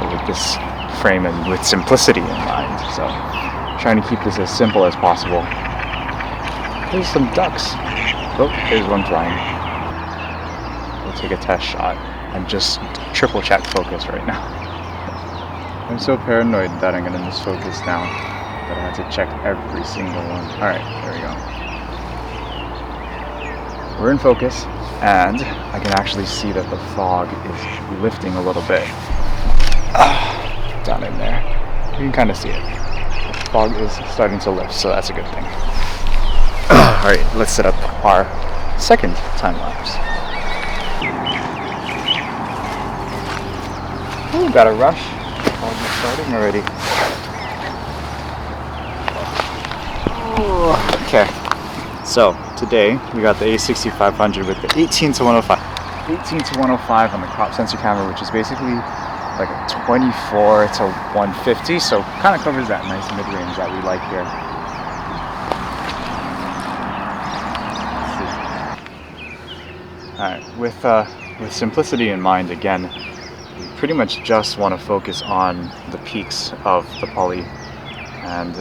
over focus frame and with simplicity in mind. So trying to keep this as simple as possible. There's some ducks. Oh, there's one flying. We'll take a test shot and just triple check focus right now. I'm so paranoid that I'm gonna miss focus now that I have to check every single one. Alright, there we go. We're in focus, and I can actually see that the fog is lifting a little bit. Down in there. You can kind of see it. The fog is starting to lift, so that's a good thing. Alright, let's set up our second time lapse. Ooh, got a rush. Fog is starting already. Ooh, okay. So today we got the A6500 with the 18 to 105. 18 to 105 on the crop sensor camera, which is basically like a 24 to 150, so kind of covers that nice mid-range that we like here. Alright, with simplicity in mind, again, we pretty much just want to focus on the peaks of the poly, and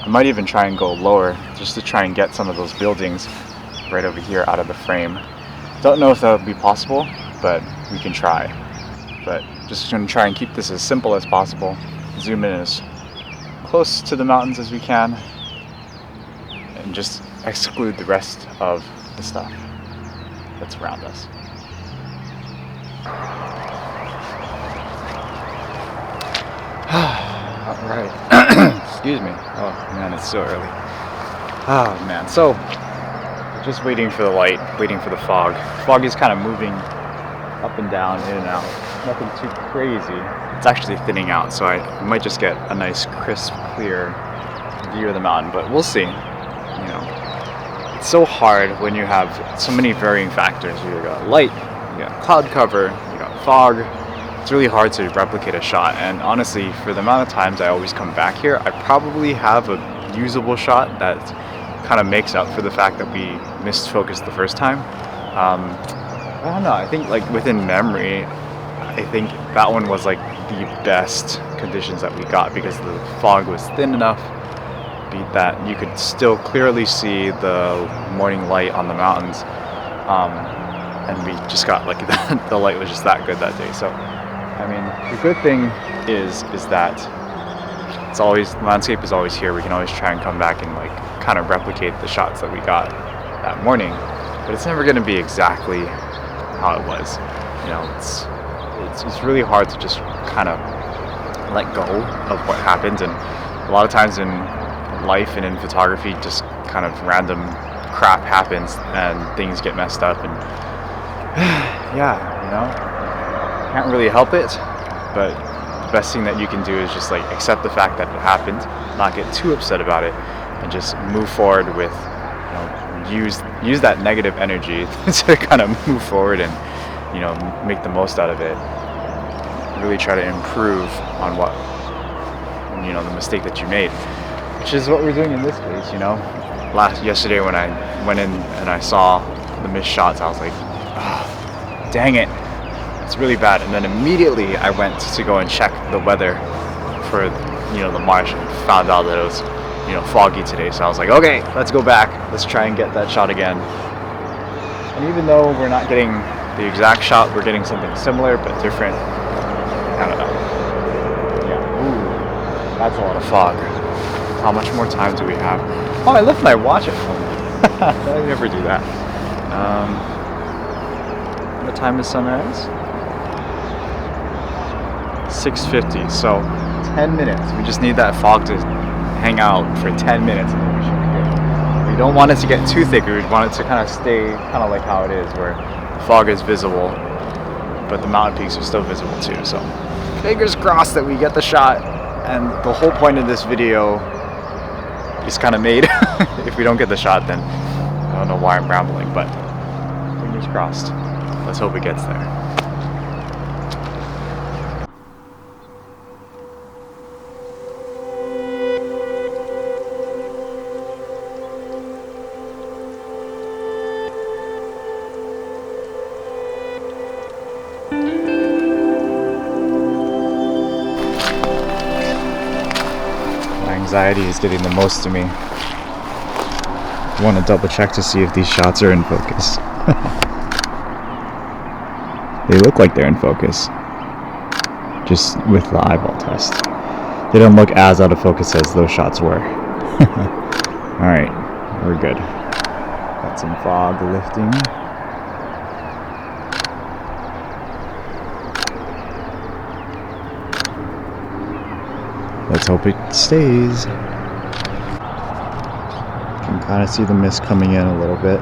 I might even try and go lower just to try and get some of those buildings right over here out of the frame. Don't know if that would be possible, but we can try. But just going to try and keep this as simple as possible, zoom in as close to the mountains as we can, and just exclude the rest of the stuff that's around us. Alright. Excuse me. Oh man, it's so early. Oh man, so just waiting for the light, waiting for the fog. Fog is kind of moving up and down, in and out. Nothing too crazy. It's actually thinning out, so I might just get a nice, crisp, clear view of the mountain, but we'll see. You know, it's so hard when you have so many varying factors. You got light, you got cloud cover, you got fog. It's really hard to replicate a shot, and honestly, for the amount of times I always come back here, I probably have a usable shot that kind of makes up for the fact that we missed focus the first time. I don't know, I think like within memory, I think that one was like the best conditions that we got because the fog was thin enough that you could still clearly see the morning light on the mountains, and we just got lucky that the light was just that good that day. So I mean, the good thing is that it's always, the landscape is always here. We can always try and come back and like kind of replicate the shots that we got that morning, but it's never going to be exactly how it was. You know, it's really hard to just kind of let go of what happened, and a lot of times in life and in photography, just kind of random crap happens and things get messed up, and yeah, you know, can't really help it, but the best thing that you can do is just like accept the fact that it happened, not get too upset about it, and just move forward with, you know, use that negative energy to kind of move forward and, you know, make the most out of it. Really try to improve on what, you know, the mistake that you made, which is what we're doing in this case. You know, yesterday when I went in and I saw the missed shots, I was like, oh, dang it, it's really bad. And then immediately I went to go and check the weather for, you know, the marsh, and found out that it was, you know, foggy today. So I was like, okay, let's go back, let's try and get that shot again. And even though we're not getting the exact shot, we're getting something similar but different. I don't know. Yeah. Ooh, that's a lot of fog. How much more time do we have? Oh, I left my watch at home. I never do that. What time is sunrise? 6:50. So 10 minutes. We just need that fog to hang out for 10 minutes, and then we should be good. We don't want it to get too thick. We want it to kind of stay kind of like how it is, where the fog is visible, but the mountain peaks are still visible too. So fingers crossed that we get the shot, and the whole point of this video is kind of made. If we don't get the shot, then I don't know why I'm rambling, but fingers crossed. Let's hope it gets there. anxiety is getting the most of me. I want to double check to see if these shots are in focus. They look like they're in focus, just with the eyeball test. They don't look as out of focus as those shots were. Alright, we're good. Got some fog lifting. Let's hope it stays. You can kind of see the mist coming in a little bit.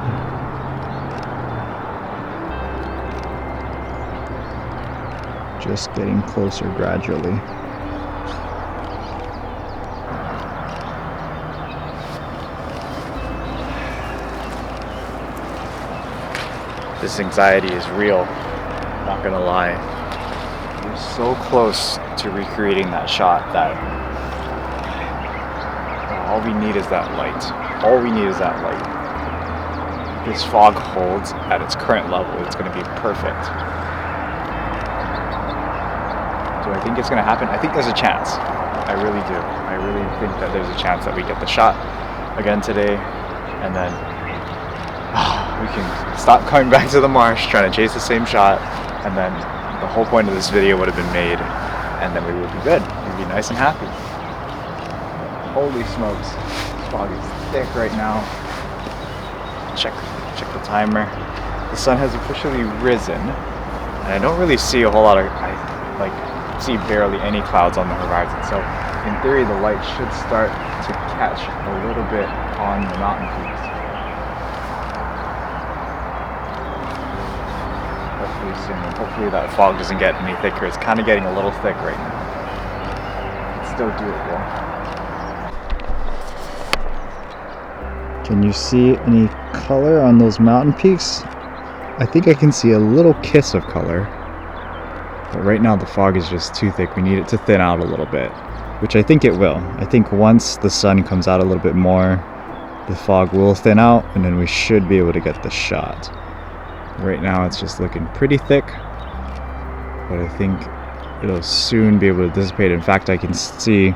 Just getting closer gradually. This anxiety is real, not gonna lie. We're so close to recreating that shot that all we need is that light. All we need is that light. If this fog holds at its current level, it's gonna be perfect. Do I think it's gonna happen? I think there's a chance. I really do. I really think that there's a chance that we get the shot again today, and then we can stop coming back to the marsh trying to chase the same shot, and then the whole point of this video would have been made, and then we would be good. We'd be nice and happy. Holy smokes, this fog is thick right now. Check the timer. The sun has officially risen, and I don't really see a whole lot of, I see barely any clouds on the horizon. So in theory, the light should start to catch a little bit on the mountain peaks. Hopefully soon, and hopefully that fog doesn't get any thicker. It's kind of getting a little thick right now. It's still doable. Can you see any color on those mountain peaks? I think I can see a little kiss of color. But right now the fog is just too thick. We need it to thin out a little bit, which I think it will. I think once the sun comes out a little bit more, the fog will thin out, and then we should be able to get the shot. Right now it's just looking pretty thick, but I think it'll soon be able to dissipate. In fact, I can see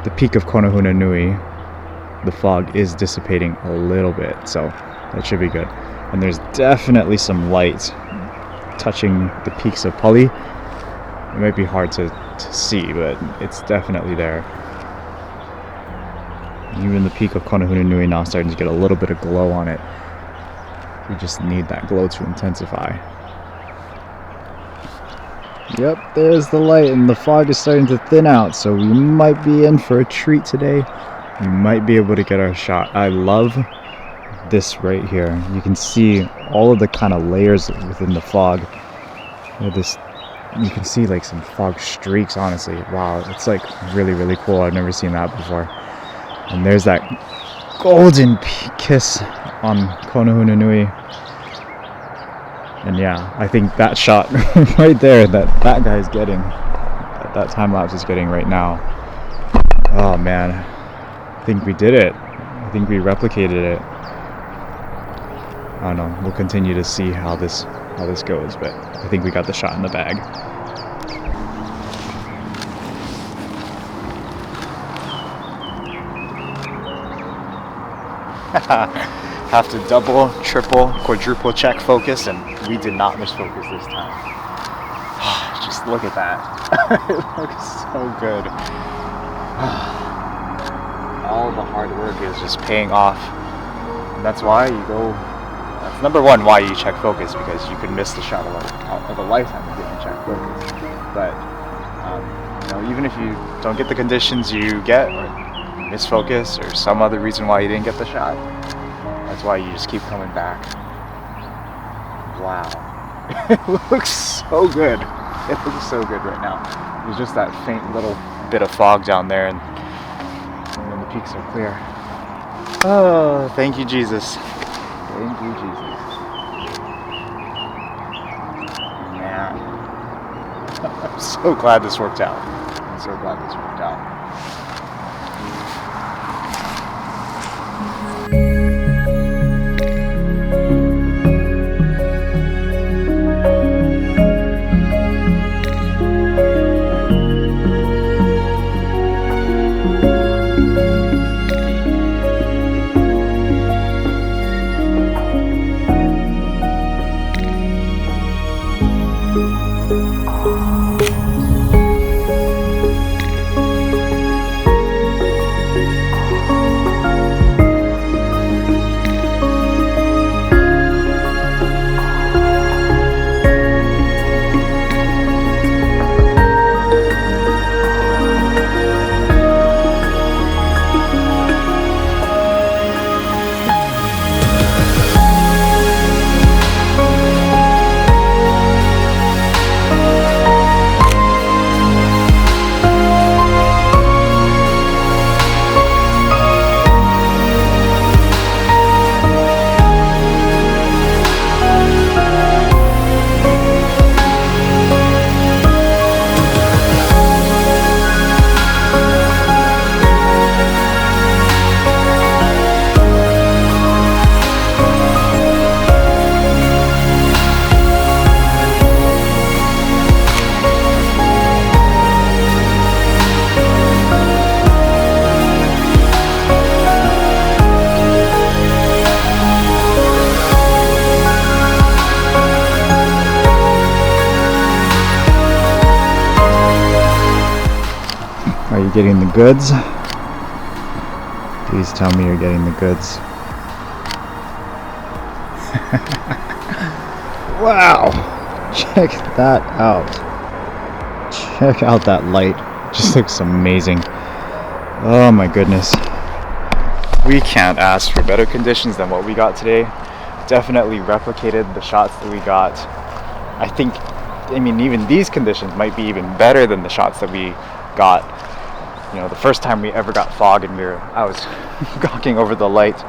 the peak of Konahuna Nui. The fog is dissipating a little bit, so that should be good. And there's definitely some light touching the peaks of Pali. It might be hard to see, but it's definitely there. Even the peak of Konahuna Nui now starting to get a little bit of glow on it. We just need that glow to intensify. Yep, there's the light, and the fog is starting to thin out, so we might be in for a treat today. We might be able to get our shot. I love this right here. You can see all of the kind of layers within the fog. You can see like some fog streaks, honestly. Wow, it's like really, really cool. I've never seen that before. And there's that golden kiss on Konahuna Nui. And yeah, I think that shot right there that guy's getting, that time lapse is getting right now. Oh man, I think we did it. I think we replicated it. I don't know, we'll continue to see how this goes, but I think we got the shot in the bag. Have to double, triple, quadruple check focus, and we did not miss focus this time. Just look at that. It looks so good. All the hard work is just paying off. And that's why you go, that's number one why you check focus, because you could miss the shot of a lifetime if you don't check focus. But even if you don't get the conditions you get, or miss focus, or some other reason why you didn't get the shot, that's why you just keep coming back. Wow. It looks so good. It looks so good right now. There's just that faint little bit of fog down there, and then the peaks are clear. Oh, thank you, Jesus. Thank you, Jesus. Man. I'm so glad this worked out. I'm so glad this worked out. getting the goods? Please tell me you're getting the goods. Wow! Check that out. Check out that light. It just looks amazing. Oh my goodness. We can't ask for better conditions than what we got today. Definitely replicated the shots that we got. I mean, even these conditions might be even better than the shots that we got. You know, the first time we ever got fog and I was gawking over the light.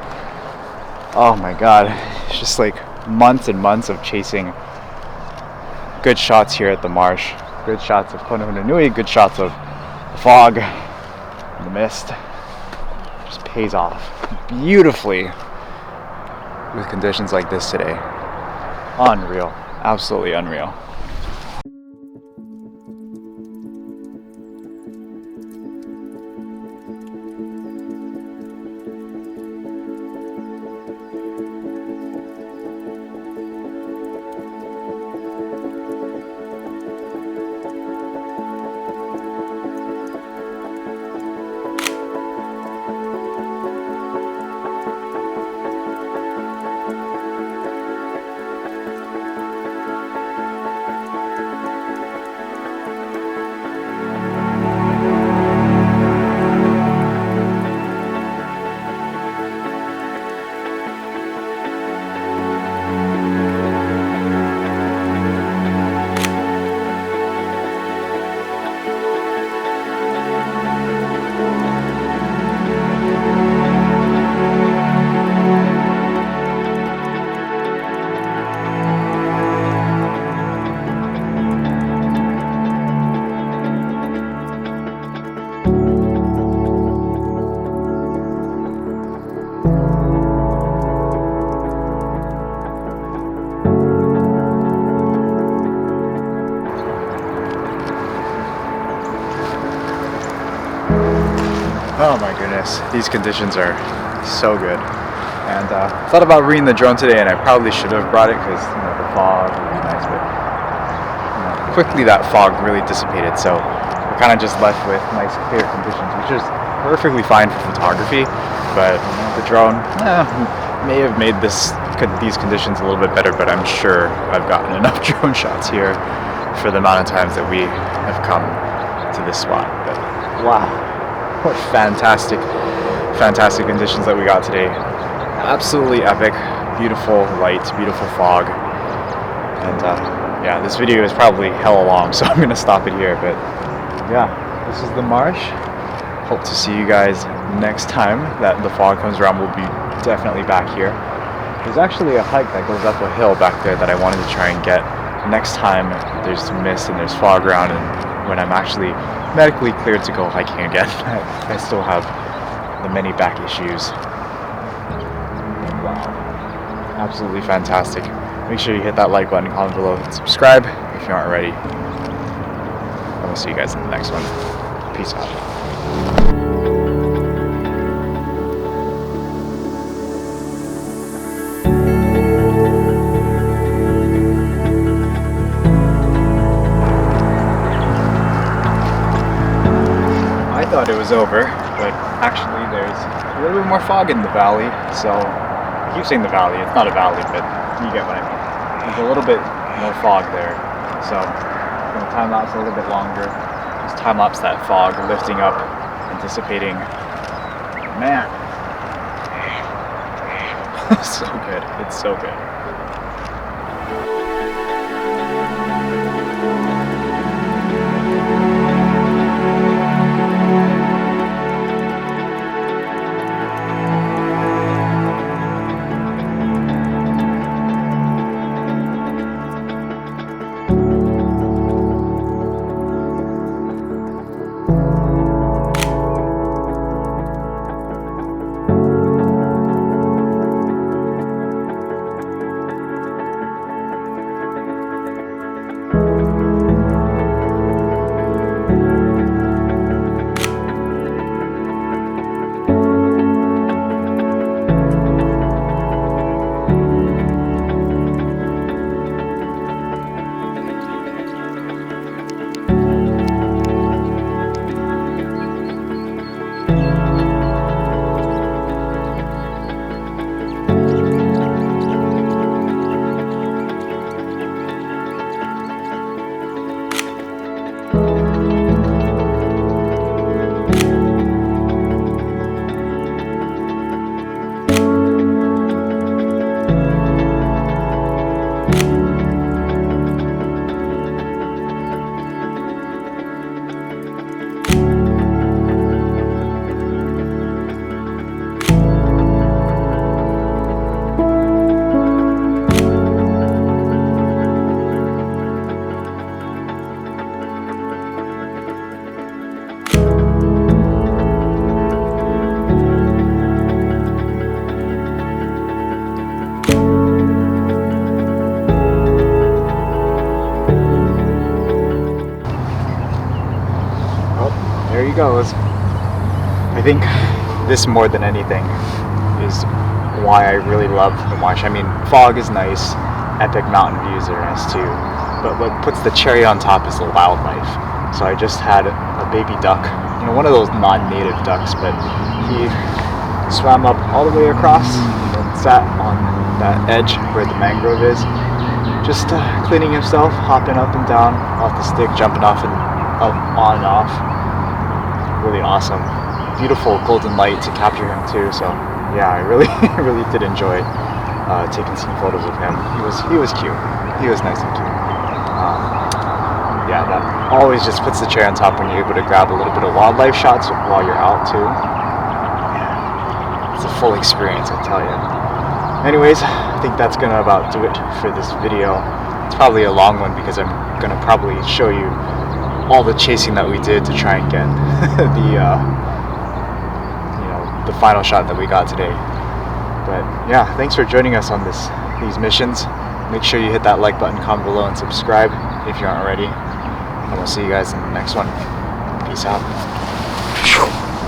Oh my god. It's just like months and months of chasing good shots here at the marsh. Good shots of Kona Huna Nui, good shots of the fog, the mist. Just pays off beautifully with conditions like this today. Unreal. Absolutely unreal. Oh my goodness, these conditions are so good. And thought about bringing the drone today, and I probably should have brought it because the fog would be nice, but quickly that fog really dissipated. So we're kind of just left with nice clear conditions, which is perfectly fine for photography. But the drone may have made these conditions a little bit better. But I'm sure I've gotten enough drone shots here for the amount of times that we have come to this spot. But wow. What fantastic conditions that we got today. Absolutely epic, beautiful light, beautiful fog. And yeah, this video is probably hella long, so I'm gonna stop it here. But yeah, this is the marsh. Hope to see you guys next time that the fog comes around. We'll be definitely back here. There's actually a hike that goes up a hill back there that I wanted to try and get next time there's mist and there's fog around, and when I'm actually medically cleared to go hiking again. I still have the many back issues. Wow. Absolutely fantastic. Make sure you hit that like button, comment below, and subscribe if you aren't already. And we'll see you guys in the next one. Peace out. I thought it was over, but actually there's a little bit more fog in the valley. So I keep saying the valley, it's not a valley, but you get what I mean. There's a little bit more fog there. So I'm going to time lapse a little bit longer. Just time lapse that fog lifting up and dissipating. Man, so good. It's so good. goes. I think this more than anything is why I really love the marsh. I mean, fog is nice, epic mountain views are nice too, but what puts the cherry on top is the wildlife. So I just had a baby duck, you know, one of those non-native ducks, but he swam up all the way across and sat on that edge where the mangrove is, just cleaning himself, hopping up and down off the stick, jumping off and up, on and off. Really awesome. Beautiful golden light to capture him too. So yeah, I really really did enjoy taking some photos of him. He was cute. He was nice and cute. Yeah, that always just puts the cherry on top when you're able to grab a little bit of wildlife shots while you're out too. Yeah, it's a full experience, I tell you. Anyways, I think that's gonna about do it for this video. It's probably a long one because I'm gonna probably show you all the chasing that we did to try and get the final shot that we got today. But yeah, thanks for joining us on these missions. Make sure you hit that like button, comment below, and subscribe if you aren't already. And we'll see you guys in the next one. Peace out.